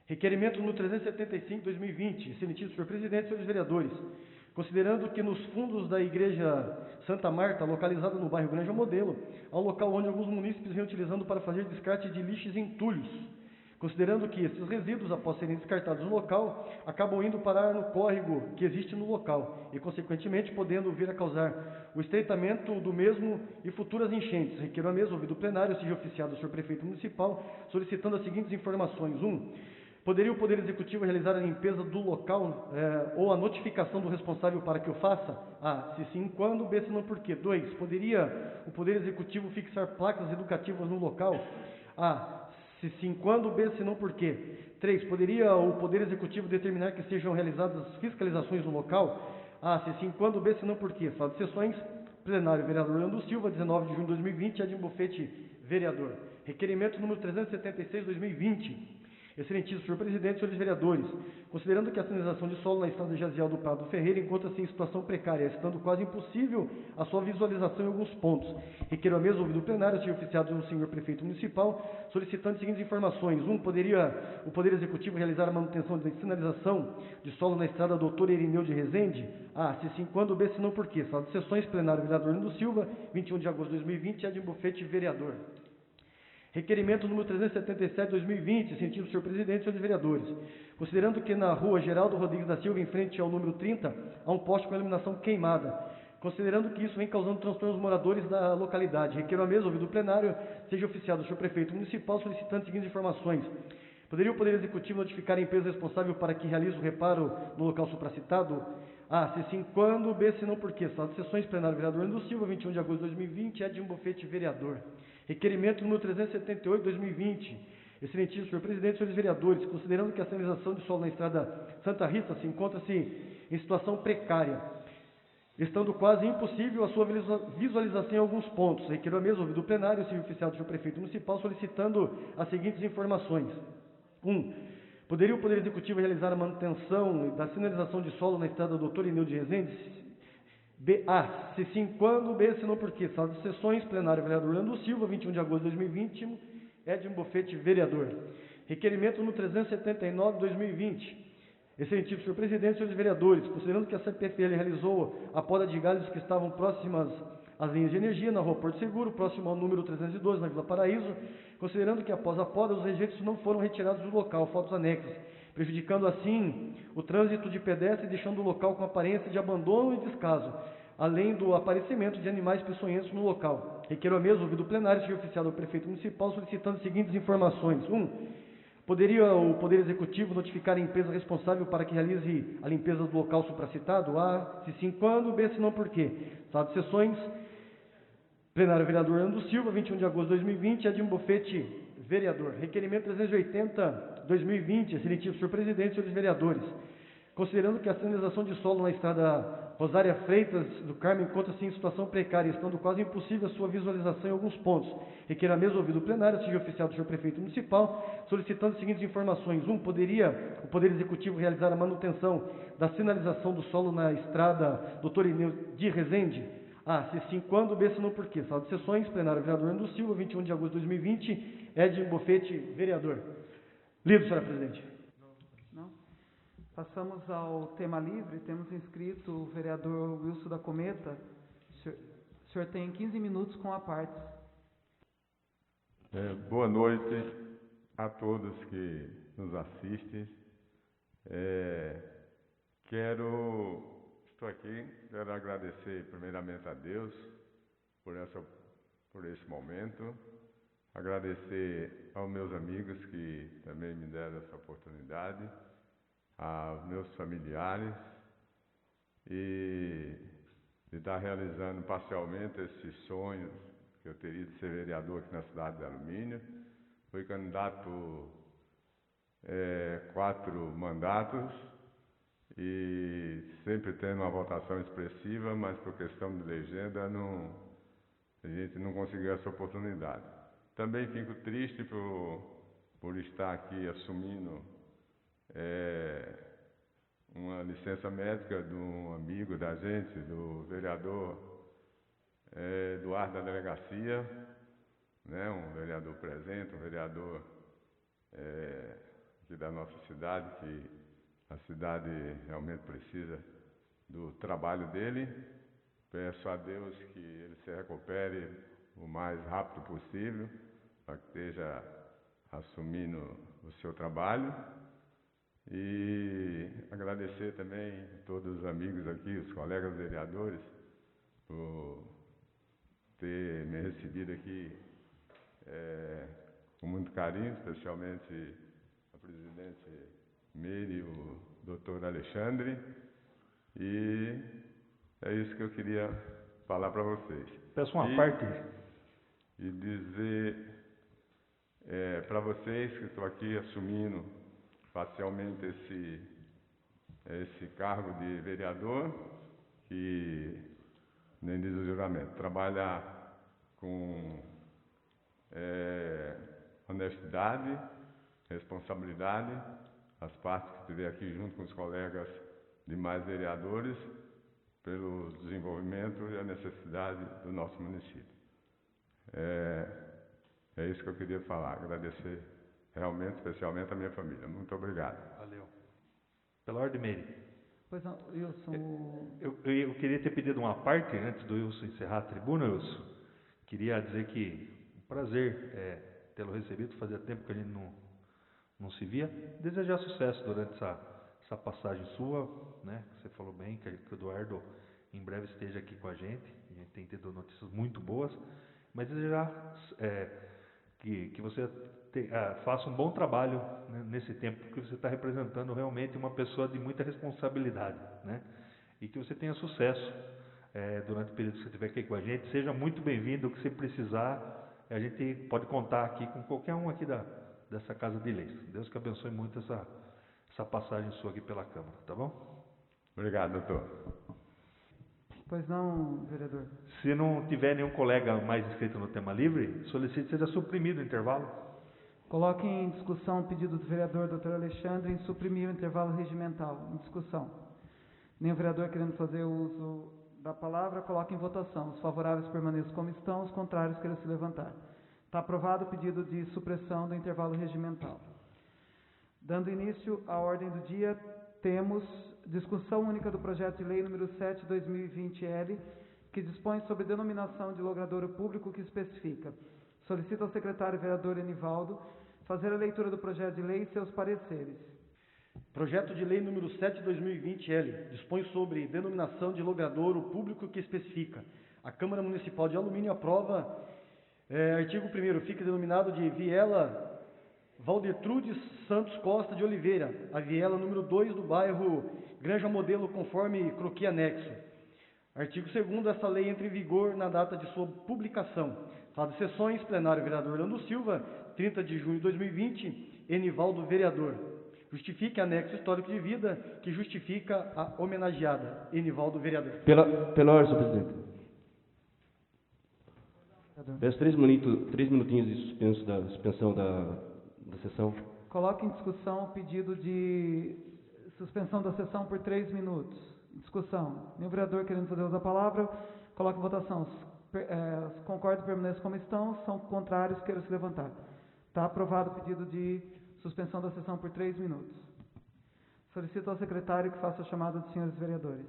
Requerimento número 375/2020, sentido, senhor presidente, senhores vereadores, considerando que nos fundos da Igreja Santa Marta, localizada no bairro Granja Modelo, há um local onde alguns munícipes vêm utilizando para fazer descarte de lixos e entulhos, considerando que esses resíduos, após serem descartados no local, acabam indo parar no córrego que existe no local e, consequentemente, podendo vir a causar o estreitamento do mesmo e futuras enchentes. Requeiro a mesa, ouvido o plenário, seja oficiado do senhor prefeito municipal, solicitando as seguintes informações. 1. Poderia o Poder Executivo realizar a limpeza do local ou a notificação do responsável para que o faça? A, se sim, quando? B, se não, por quê? 2. Poderia o Poder Executivo fixar placas educativas no local? A, se sim, quando? B, se não, por quê? 3. Poderia o Poder Executivo determinar que sejam realizadas fiscalizações no local? A, se sim, quando? B, se não, por quê? Sala de sessões, plenário, vereador Leandro Silva, 19 de junho de 2020, Edmo Bofete, vereador. Requerimento número 376/2020. Excelentíssimo senhor presidente, senhores vereadores, considerando que a sinalização de solo na estrada Jaziel do Prado Ferreira encontra-se em situação precária, estando quase impossível a sua visualização em alguns pontos, requeiro a mesa, ouvido o plenário, seja oficiado no senhor prefeito municipal, solicitando as seguintes informações. 1. Poderia o Poder Executivo realizar a manutenção da sinalização de solo na estrada Doutor Irineu de Rezende? A, se sim, quando? B, se não, por quê? Sala de sessões, plenário, vereador Leandro Silva, 21 de agosto de 2020, Edmo Bofete, vereador. Requerimento número 377/2020, sentido, senhor presidente, senhores vereadores, considerando que na rua Geraldo Rodrigues da Silva, em frente ao número 30, há um poste com iluminação queimada, considerando que isso vem causando transtornos aos moradores da localidade, requeiro a mesa, ouvido o plenário, seja oficiado do senhor prefeito municipal, solicitando as seguintes informações. Poderia o Poder Executivo notificar a empresa responsável para que realize o reparo no local supracitado? A, se sim, quando? B, se não, por quê? Sala de sessões, plenário, vereador Leandro Silva, 21 de agosto de 2020, Edmo Bofete, vereador. Requerimento número 378/2020. Excelentíssimo senhor presidente, senhores vereadores, considerando que a sinalização de solo na estrada Santa Rita se encontra-se em situação precária, estando quase impossível a sua visualização em alguns pontos, requeiro a mesa, ouvido o plenário, seja oficial do senhor prefeito municipal, solicitando as seguintes informações. 1. Poderia o Poder Executivo realizar a manutenção da sinalização de solo na estrada Doutor Ineu de Rezende? B, A, se sim, quando? B, se não, por quê? Sala de sessões, plenário, vereador Leandro Silva, 21 de agosto de 2020, Edmo Bofete, vereador. Requerimento número 379/2020. Excelentíssimo senhor presidente, senhores vereadores, considerando que a CPFL realizou a poda de galhos que estavam próximas às linhas de energia na rua Porto Seguro, próximo ao número 312, na Vila Paraíso, considerando que após a poda os rejeitos não foram retirados do local, fotos anexas, prejudicando assim o trânsito de pedestres e deixando o local com aparência de abandono e descaso, além do aparecimento de animais peçonhentos no local. Requeiro a mesa, ouvido o plenário, seja oficial do prefeito municipal, solicitando as seguintes informações. 1. Poderia o Poder Executivo notificar a empresa responsável para que realize a limpeza do local supracitado? A, se sim, quando? B, se não, por quê? Sala de sessões, plenário, vereador Leandro Silva, 21 de agosto de 2020, Edmo Bofete, vereador. Requerimento 380/2020, excelentíssimo senhor presidente, senhores vereadores, considerando que a sinalização de solo na estrada Rosária Freitas do Carmo encontra-se em situação precária, estando quase impossível a sua visualização em alguns pontos, requeira a mesa, ouvido o plenário, seja oficial do senhor prefeito municipal, solicitando as seguintes informações. 1. Poderia o Poder Executivo realizar a manutenção da sinalização do solo na estrada Doutor Ineu de Rezende? A. Se sim, quando? B. Se não, por quê? Sala de sessões, plenário, vereador Orlando Silva, 21 de agosto de 2020, Edinho Bofete, vereador. Lido, senhora presidente. Não? Passamos ao tema livre. Temos inscrito o vereador Wilson da Cometa. O senhor tem 15 minutos com a parte. Boa noite a todos que nos assistem. Estou aqui, quero agradecer primeiramente a Deus por esse momento, agradecer aos meus amigos que também me deram essa oportunidade, aos meus familiares e de estar realizando parcialmente esses sonhos que eu teria de ser vereador aqui na cidade de Alumínio. Fui candidato 4 mandatos e sempre tendo uma votação expressiva, mas por questão de legenda a gente não conseguiu essa oportunidade. Também fico triste por estar aqui assumindo uma licença médica de um amigo da gente, do vereador Eduardo da Delegacia, né, um vereador presente, um vereador aqui da nossa cidade, que a cidade realmente precisa do trabalho dele. Peço a Deus que ele se recupere o mais rápido possível, para que esteja assumindo o seu trabalho. E agradecer também a todos os amigos aqui, os colegas vereadores, por ter me recebido aqui com muito carinho, especialmente a presidente Meire e o doutor Alexandre. E é isso que eu queria falar para vocês. Peço uma parte. E dizer para vocês que estou aqui assumindo parcialmente esse cargo de vereador, que nem diz o juramento, trabalhar com honestidade, responsabilidade, as partes que estiver aqui junto com os colegas demais vereadores, pelo desenvolvimento e a necessidade do nosso município. É isso que eu queria falar, agradecer realmente, especialmente a minha família. Muito obrigado. Valeu. Pela ordem, Meire. Pois não, Wilson. Eu queria ter pedido uma parte antes do Wilson encerrar a tribuna, Wilson. Queria dizer que um prazer tê-lo recebido, fazia tempo que a gente não se via. Desejar sucesso durante essa passagem sua, né? Você falou bem que o Eduardo em breve esteja aqui com a gente tem tido notícias muito boas, mas desejar que você faça um bom trabalho, né, nesse tempo, porque você está representando realmente uma pessoa de muita responsabilidade, né? E que você tenha sucesso durante o período que você estiver aqui com a gente. Seja muito bem-vindo. O que você precisar, a gente pode contar aqui com qualquer um aqui dessa Casa de Leis. Deus que abençoe muito essa passagem sua aqui pela Câmara, tá bom? Obrigado, doutor. Pois não, vereador. Se não tiver nenhum colega mais inscrito no tema livre, solicite seja suprimido o intervalo. Coloque em discussão o pedido do vereador Dr. Alexandre em suprimir o intervalo regimental. Em discussão. Nenhum vereador querendo fazer uso da palavra, coloque em votação. Os favoráveis permaneçam como estão, os contrários queiram se levantar. Está aprovado o pedido de supressão do intervalo regimental. Dando início à ordem do dia, temos discussão única do projeto de lei número 7/2020-L, que dispõe sobre denominação de logradouro público, que especifica. Solicito ao secretário vereador Enivaldo fazer a leitura do projeto de lei e seus pareceres. Projeto de lei número 7/2020-L dispõe sobre denominação de logradouro público, que especifica. A Câmara Municipal de Alumínio aprova artigo 1º, fica denominado de Viela Valdetrudes Santos Costa de Oliveira, a viela número 2 do bairro Granja Modelo, conforme croquis anexo. Artigo 2º, essa lei entra em vigor na data de sua publicação. Sala de sessões, plenário, vereador Orlando Silva, 30 de junho de 2020, Enivaldo, vereador. Justifique anexo histórico de vida que justifica a homenageada, Enivaldo, vereador. Pela ordem, senhor presidente. Peço 3 minutinhos de suspensão da sessão. Coloque em discussão o pedido de suspensão da sessão por 3 minutos. Discussão. Nenhum vereador querendo fazer uso da palavra, coloque em votação. Os concordes permaneçam como estão, são contrários, queiram se levantar. Está aprovado o pedido de suspensão da sessão por 3 minutos. Solicito ao secretário que faça a chamada dos senhores vereadores.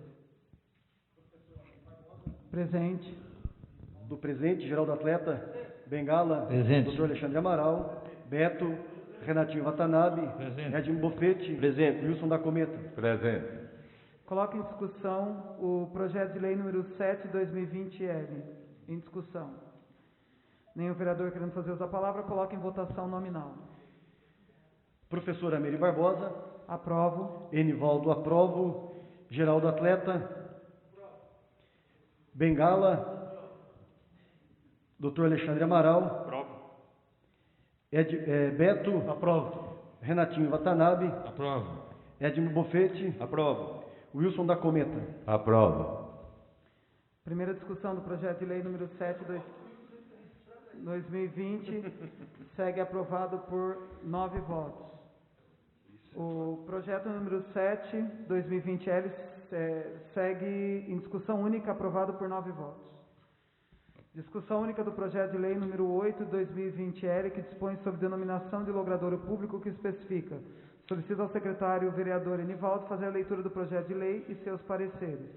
Presente. Do presente, Geraldo Atleta, Bengala, Presente. Dr. Alexandre Amaral, Beto, Renatinho Watanabe, Presente. Edmo Bofetti, Presente. Wilson da Cometa. Presente. Coloque em discussão o projeto de lei número 7/2020-L. Em discussão. Nenhum vereador querendo fazer uso da palavra, coloque em votação nominal. Professora Meire Barbosa, Aprovo. Enivaldo aprovo, Geraldo Atleta, Bengala, Dr. Alexandre Amaral, Aprovo. Beto, Aprovo. Renatinho Watanabe, Aprovo. Edmo Bofetti, Aprovo. Wilson da Cometa. Aprovo. Primeira discussão do projeto de lei número 7/2020 segue aprovado por 9 votos. O projeto número 7/2020-L segue em discussão única, aprovado por 9 votos. Discussão única do projeto de lei número 8/2020-L, que dispõe sobre denominação de logradouro público que especifica. Solicito ao secretário vereador Enivaldo fazer a leitura do projeto de lei e seus pareceres.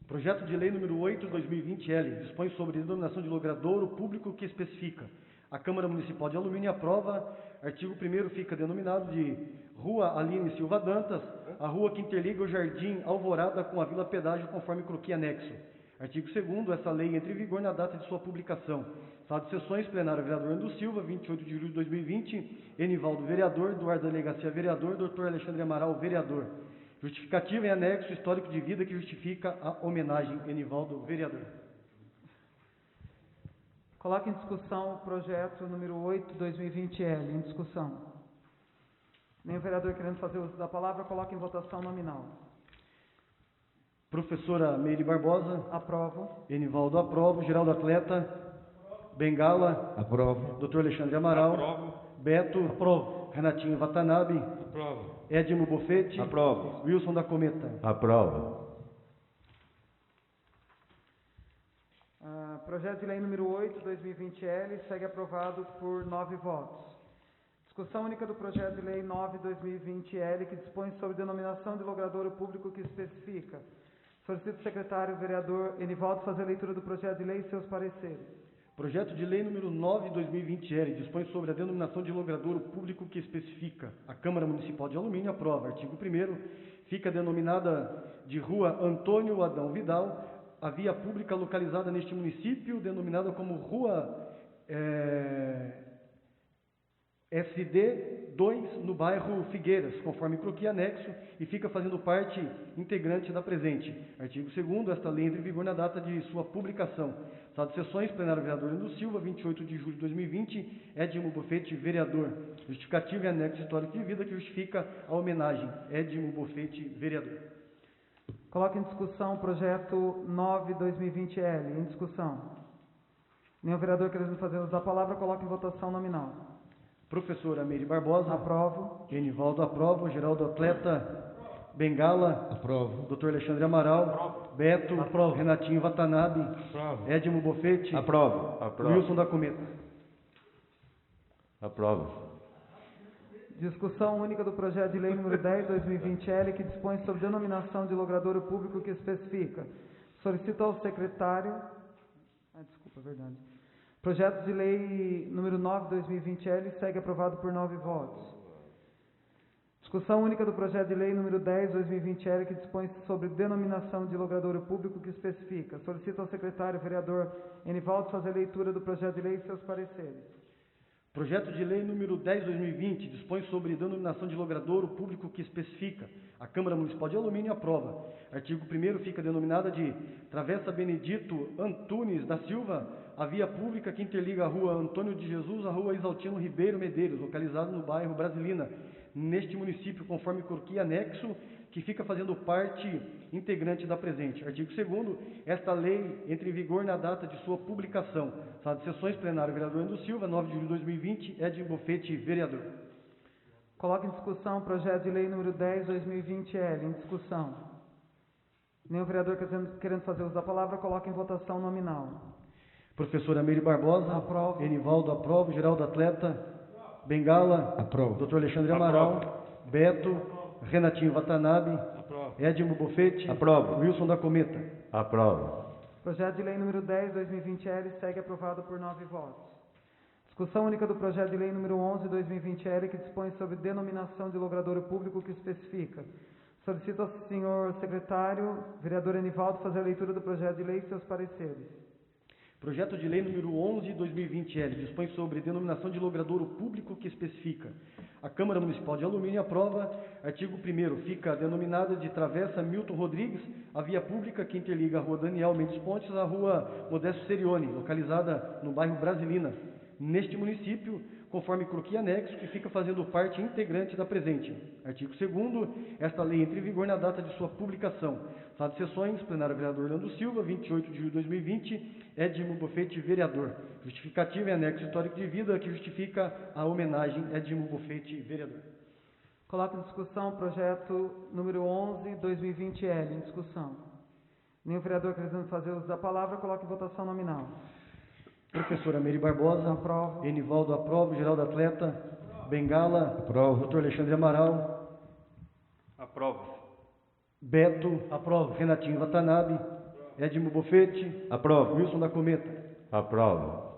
Projeto de lei número 8/2020-L dispõe sobre denominação de logradouro público que especifica. A Câmara Municipal de Alumínio aprova. Artigo 1º fica denominado de Rua Aline Silva Dantas, a rua que interliga o Jardim Alvorada com a Vila Pedágio, conforme croquis anexo. Artigo 2º, essa lei entra em vigor na data de sua publicação. Sala de sessões, plenário, vereador Ando Silva, 28 de julho de 2020, Enivaldo, vereador, Eduardo Delegacia, vereador, Dr. Alexandre Amaral, vereador. Justificativa em anexo histórico de vida que justifica a homenagem, Enivaldo, vereador. Coloque em discussão o projeto número 8/2020-L. Em discussão. Nenhum vereador querendo fazer uso da palavra, coloque em votação nominal. Professora Meire Barbosa, Aprovo. Enivaldo aprovo, Geraldo Atleta, Bengala, Aprovo. Dr. Alexandre Amaral, Aprovo. Beto, Aprovo. Renatinho Watanabe, Aprovo. Edmo Bofetti, Aprovo. Wilson da Cometa. Aprovo. Projeto de lei número 8/2020-L segue aprovado por 9 votos. Discussão única do projeto de lei 9/2020-L, que dispõe sobre denominação de logradouro público que especifica. Solicito o secretário vereador Enivaldo fazer a leitura do projeto de lei e seus pareceres. Projeto de lei número 9/2020-L dispõe sobre a denominação de logradouro público que especifica. A Câmara Municipal de Alumínio aprova. Artigo 1º, fica denominada de Rua Antônio Adão Vidal, a via pública localizada neste município, denominada como Rua SD2, no bairro Figueiras, conforme croquis anexo, e fica fazendo parte integrante da presente. Artigo 2º, esta lei entra em vigor na data de sua publicação. Sala de sessões, plenário, vereador Ando Silva, 28 de julho de 2020, Edmo Bofetti, vereador. Justificativa e anexo histórico de vida que justifica a homenagem, Edmo Bofetti, vereador. Coloque em discussão o projeto 9/2020-L. Em discussão. Nenhum vereador querendo fazer uso da palavra, coloque em votação nominal. Professora Meire Barbosa. Aprovo. Enivaldo aprovo. Geraldo Atleta. Bengala. Aprovo. Dr. Alexandre Amaral. Aprovo. Beto. Aprovo. Renatinho Watanabe. Aprovo. Edmo Bofetti. Aprovo. Aprovo. Wilson da Cometa. Aprovo. Discussão única do projeto de lei número 10/2020-L, que dispõe sobre denominação de logradouro público que especifica. Solicito ao secretário... desculpa, é verdade. Projeto de lei número 9/2020-L segue aprovado por 9 votos. Discussão única do projeto de lei número 10/2020-L, que dispõe sobre denominação de logradouro público que especifica. Solicito ao secretário vereador Enivaldo fazer a leitura do projeto de lei e seus pareceres. Projeto de lei número 10/2020 dispõe sobre denominação de logradouro público que especifica. A Câmara Municipal de Alumínio aprova. Artigo 1º fica denominada de Travessa Benedito Antunes da Silva, a via pública que interliga a Rua Antônio de Jesus à Rua Isaltino Ribeiro Medeiros, localizado no bairro Brasilina, neste município, conforme croquis anexo, que fica fazendo parte integrante da presente. Artigo 2º, esta lei entra em vigor na data de sua publicação. Sala de sessões, plenário, vereador Ando Silva, 9 de julho de 2020, Edmo Bofetti, vereador. Coloque em discussão o projeto de lei número 10/2020-L. Em discussão. Nenhum vereador querendo fazer uso da palavra, coloca em votação nominal. Professora Meire Barbosa. Aprovo. Enivaldo, aprovo. Geraldo Atleta. Bengala. Aprovo. Dr. Alexandre Amaral. Beto. Renatinho Watanabe. Aprovo. Edmo Bofete. Aprovo. Wilson da Cometa. Aprovo. Projeto de lei número 10, 2020-L, segue aprovado por 9 votos. Discussão única do projeto de lei número 11, 2020-L, que dispõe sobre denominação de logradouro público que especifica. Solicito ao senhor secretário, vereador Enivaldo, fazer a leitura do projeto de lei e seus pareceres. Projeto de lei número 11, 2020-L, dispõe sobre denominação de logradouro público que especifica. A Câmara Municipal de Alumínio aprova. Artigo 1º, fica denominada de Travessa Milton Rodrigues, a via pública que interliga a Rua Daniel Mendes Pontes à Rua Modesto Serione, localizada no bairro Brasilina, neste município, conforme croquis anexo, que fica fazendo parte integrante da presente. Artigo 2º, esta lei entra em vigor na data de sua publicação. Sala de sessões, plenário vereador Orlando Silva, 28 de julho de 2020, Edmo Bofete, vereador. Justificativa e anexo histórico de vida que justifica a homenagem Edmo Bofete, vereador. Coloco em discussão o projeto número 11, 2020-L, em discussão. Nenhum vereador querendo fazer uso da palavra, coloque em votação nominal. Professora Meire Barbosa. Aprovo. Enivaldo, aprovo. Geraldo Atleta. Bengala. Aprovo. Dr. Alexandre Amaral. Aprovo. Beto. Aprovo. Renatinho Watanabe. Edmo Bofete. Aprovo. Wilson da Cometa. Aprovo.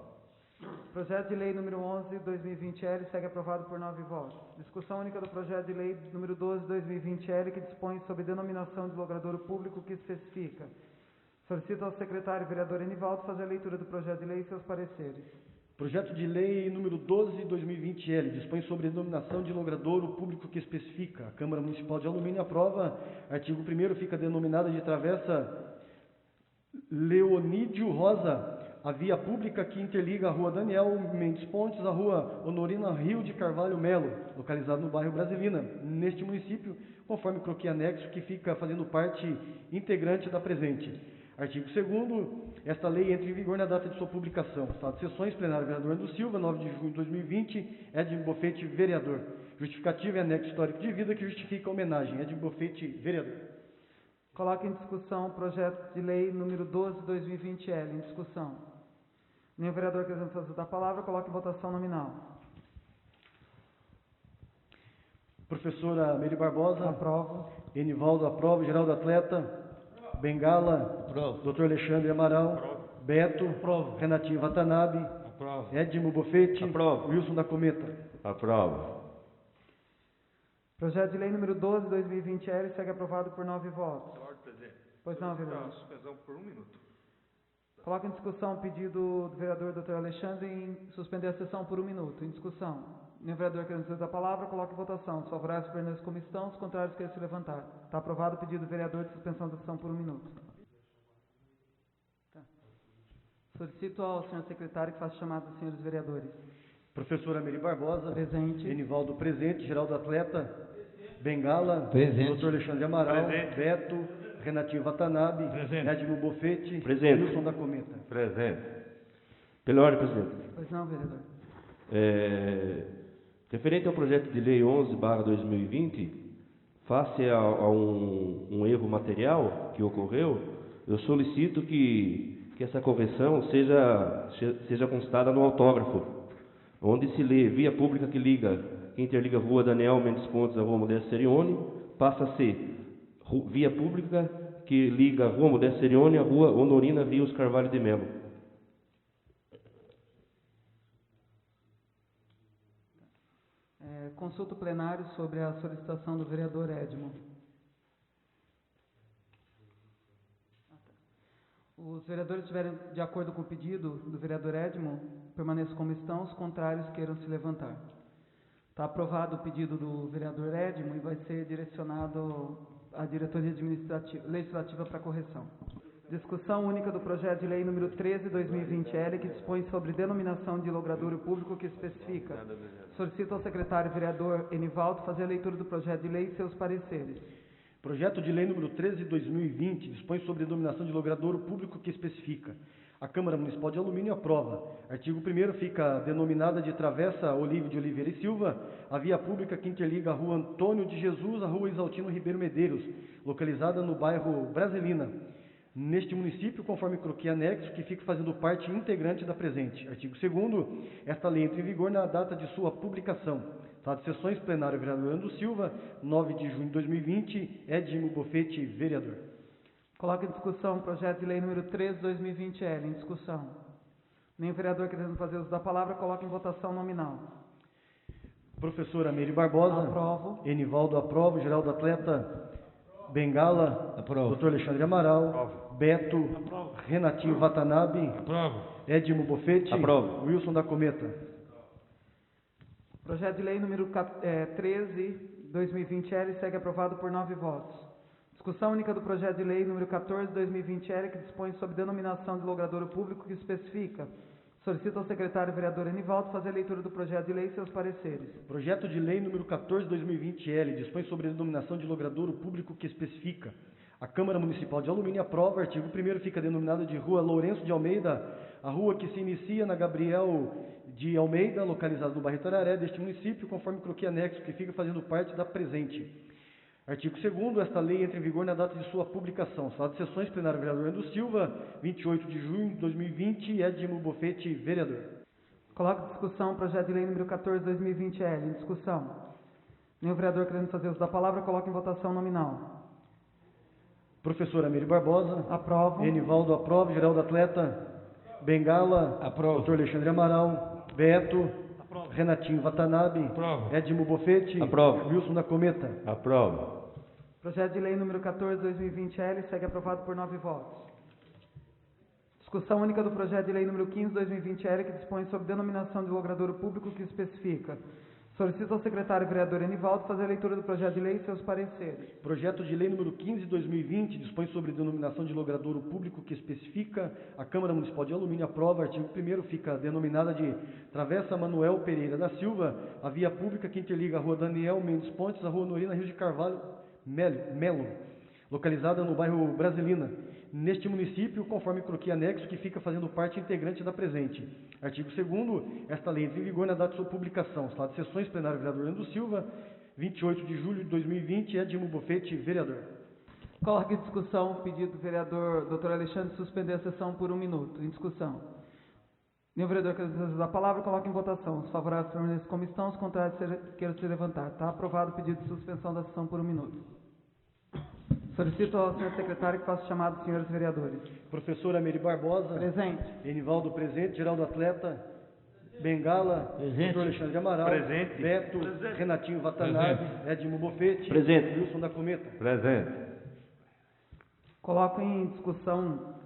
Projeto de lei número 11, 2020-L, segue aprovado por 9 votos. Discussão única do projeto de lei número 12, 2020-L, que dispõe sobre denominação de logradouro público que especifica. Solicito ao secretário vereador Enivaldo fazer a leitura do projeto de lei e seus pareceres. Projeto de lei número 12, 2020-L, dispõe sobre denominação de logradouro público que especifica. A Câmara Municipal de Alumínio aprova. Artigo 1º, fica denominada de Travessa Leonídio Rosa, a via pública que interliga a Rua Daniel Mendes Pontes à Rua Honorina Rio de Carvalho Melo, localizado no bairro Brasilina, neste município, conforme croquis anexo, que fica fazendo parte integrante da presente. Artigo 2º, esta lei entra em vigor na data de sua publicação. Sala de sessões, plenário vereador Orlando Silva, 9 de junho de 2020, Edmo Bofete, vereador. Justificativa e anexo histórico de vida que justifica a homenagem. Edmo Bofete, vereador. Coloque em discussão o projeto de lei número 12, 2020-L, em discussão. Nenhum vereador querendo fazer uso da palavra, coloque em votação nominal. Professora Meire Barbosa. Aprovo. Enivaldo, aprovo. Geraldo Atleta. Bengala. Aprovo. Dr. Alexandre Amaral. Aprovo. Beto. Aprovo. Renatinho Watanabe. Aprovo. Edmo Bofete. Aprovo. Wilson da Cometa. Aprovo. Projeto de lei número 12, 2020-L, segue aprovado por 9 votos. Senhor presidente. Pois não, vereador. Suspensão por 1 minuto. Coloque em discussão o pedido do vereador Dr. Alexandre em suspender a sessão por 1 minuto. Em discussão. Nenhum vereador querendo usar a palavra, coloque em votação. Os favoráveis permaneçam como estão, os contrários querem se levantar. Está aprovado o pedido do vereador de suspensão da sessão por 1 minuto. Tá. Solicito ao senhor secretário que faça chamada dos senhores vereadores. Professora Meire Barbosa. Presente. Enivaldo, presente. Geraldo Atleta. Bengala. Presente. Dr. Alexandre Amaral. Presente. Beto. Renatinho Watanabe. Presente. Edmo Bofete. Presente. Wilson da Cometa. Presente. Pela ordem, presidente. Pois não, vereador. Referente ao projeto de lei 11/2020, face a um erro material que ocorreu, eu solicito que essa correção seja constada no autógrafo, onde se lê via pública que interliga a Rua Daniel Mendes Pontes à Rua Modesto Serione, passa a ser via pública que liga a Rua Modesto Serione à Rua Honorina Rios Carvalho de Melo. Consulta o plenário sobre a solicitação do vereador Edmo. Os vereadores estiverem de acordo com o pedido do vereador Edmo, permaneçam como estão, os contrários queiram se levantar. Está aprovado o pedido do vereador Edmo e vai ser direcionado à diretoria legislativa para correção. Discussão única do projeto de lei número 13/2020-L, que dispõe sobre denominação de logradouro público que especifica. Solicito ao secretário vereador Enivaldo fazer a leitura do projeto de lei e seus pareceres. Projeto de Lei número 13 de 2020 dispõe sobre a denominação de logradouro público que especifica. A Câmara Municipal de Alumínio aprova. Artigo 1º fica denominada de Travessa Olívio de Oliveira e Silva, a via pública que interliga a Rua Antônio de Jesus à Rua Exaltino Ribeiro Medeiros, localizada no bairro Brasilina, neste município, conforme croquis anexo, que fica fazendo parte integrante da presente. Artigo 2º, esta lei entra em vigor na data de sua publicação. Sala de sessões, plenário, vereador Leandro Silva, 9 de junho de 2020, Edmo Bofete, vereador. Coloca em discussão o projeto de lei número 13, 2020-L. Em discussão. Nenhum vereador querendo fazer uso da palavra, coloca em votação nominal. Professora Meire Barbosa. Aprovo. Enivaldo, aprovo. Geraldo Atleta. Bengala. Aprovo. Doutor Alexandre Amaral. Aprovo. Beto. Aprovo. Renatinho Watanabe. Aprovo. Edmo Bofete. Aprovo. Wilson da Cometa. Projeto de lei número 13, 2020-L segue aprovado por 9 votos. Discussão única do projeto de lei número 14, 2020-L, que dispõe sobre denominação de logradouro público que especifica. Solicito ao secretário vereador Enivaldo fazer a leitura do projeto de lei e seus pareceres. Projeto de lei número 14, 2020-L dispõe sobre a denominação de logradouro público que especifica. A Câmara Municipal de Alumínio aprova. Artigo 1º fica denominada de Rua Lourenço de Almeida, a rua que se inicia na Gabriel de Almeida, localizada no bairro Tararé deste município, conforme croquis anexo, que fica fazendo parte da presente. Artigo 2º, esta lei entra em vigor na data de sua publicação. Sala de sessões, plenário, vereador Leandro Silva, 28 de junho de 2020, Edmo Bofete, vereador. Coloco em discussão o projeto de lei número 14, 2020-L. Em discussão. Nenhum vereador querendo fazer uso da palavra, coloca em votação nominal. Professora Meire Barbosa. Aprovo. Enivaldo, aprova. Geraldo Atleta. Bengala. Aprovo. Doutor Alexandre Amaral. Beto. Aprovo. Renatinho Watanabe. Aprovo. Edmo Bofete. Aprovo. Wilson da Cometa. Aprovo. Projeto de lei número 14, 2020-L segue aprovado por 9 votos. Discussão única do projeto de lei número 15, 2020-L, que dispõe sobre denominação de logradouro público que especifica. Solicito ao secretário vereador Enivaldo fazer a leitura do projeto de lei e seus pareceres. Projeto de lei número 15, 2020, dispõe sobre denominação de logradouro público que especifica. A Câmara Municipal de Alumínio aprova. Artigo 1º fica denominada de Travessa Manuel Pereira da Silva, a via pública que interliga a Rua Daniel Mendes Pontes, a Rua Norina Rio de Carvalho Melo, localizada no bairro Brasilina, neste município, conforme croquis anexo, que fica fazendo parte integrante da presente. Artigo 2º, esta lei entra em vigor na data de sua publicação. Sala de sessões, plenário, vereador Leandro Silva, 28 de julho de 2020, Edmo Bofete, vereador. Coloque em discussão o pedido do vereador Dr. Alexandre de suspender a sessão por 1 minuto. Em discussão. Nenhum vereador quer usar a palavra, coloque em votação. Os favoráveis permanecem como estão, os contrários queiram se levantar. Está aprovado o pedido de suspensão da sessão por 1 minuto. Solicito ao senhor secretário que faça o chamado dos senhores vereadores. Professora Meire Barbosa. Presente. Enivaldo, presente. Geraldo Atleta. Bengala. Presente. Doutor Alexandre Amaral. Presente. Beto. Presente. Renatinho Watanabe. Edmo Bofete. Presente. Wilson da Cometa. Presente. Coloco em discussão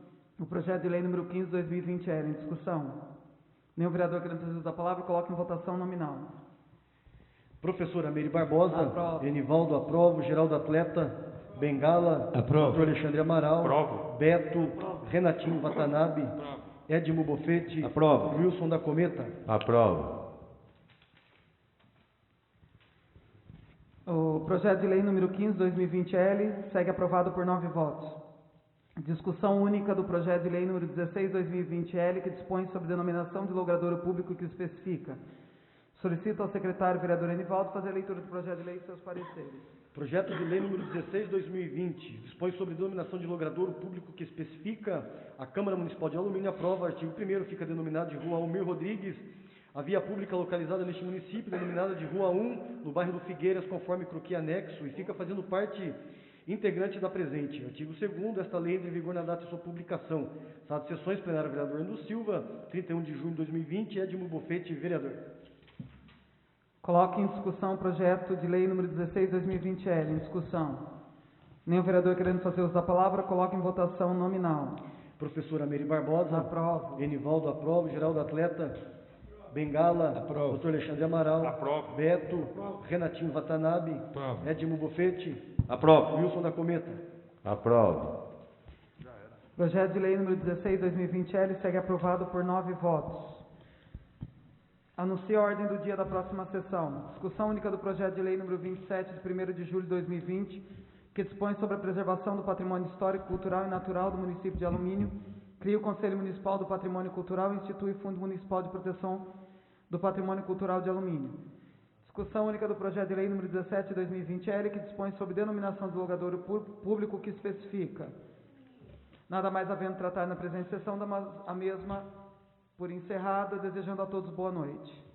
o projeto de lei número 15, 2020-L. Em discussão. Nenhum vereador querendo fazer uso da palavra, coloque em votação nominal. Professora Meire Barbosa. Aprovo. Enivaldo, aprovo. Geraldo Atleta. Bengala. Aprovo. Doutor Alexandre Amaral. Aprovo. Beto. Renatinho Watanabe. Edmo Bofete. Aprovo. Wilson da Cometa. Aprovo. O projeto de lei número 15, 2020-L segue aprovado por 9 votos. Discussão única do projeto de lei número 16, 2020-L, que dispõe sobre denominação de logradouro público que especifica. Solicito ao secretário vereador Enivaldo fazer a leitura do projeto de lei e seus pareceres. Projeto de lei número 16, 2020, dispõe sobre denominação de logradouro público que especifica. A Câmara Municipal de Alumínio aprova. Artigo 1º fica denominado de Rua Almir Rodrigues, a via pública localizada neste município, denominada de Rua 1, no bairro do Figueiras, conforme croquis anexo, e fica fazendo parte integrante da presente. Artigo 2º, esta lei entra em vigor na data de sua publicação. Sala de sessões, plenário, vereador Leandro Silva, 31 de junho de 2020, Edmo Bofete, vereador. Coloque em discussão o projeto de lei número 16, 2020-L. Em discussão. Nenhum vereador querendo fazer uso da palavra, coloque em votação nominal. Professora Meire Barbosa. Aprovo. Enivaldo, aprovo. Geraldo Atleta. Bengala. Aprovo. Doutor Alexandre Amaral. Aprovo. Beto. Renatinho Watanabe. Aprovo. Edmo Bofete. Aprovo. Wilson da Cometa. Aprovo. Projeto de lei número 16, 2020-L segue aprovado por 9 votos. Anuncio a ordem do dia da próxima sessão. Discussão única do projeto de lei número 27, de 1º de julho de 2020, que dispõe sobre a preservação do patrimônio histórico, cultural e natural do município de Alumínio, cria o Conselho Municipal do Patrimônio Cultural e institui o Fundo Municipal de Proteção do Patrimônio Cultural de Alumínio. Discussão única do projeto de lei número 17 de 2020-L, que dispõe sobre denominação de logadouro público, que especifica. Nada mais havendo tratar na presente sessão, a mesma por encerrada, desejando a todos boa noite.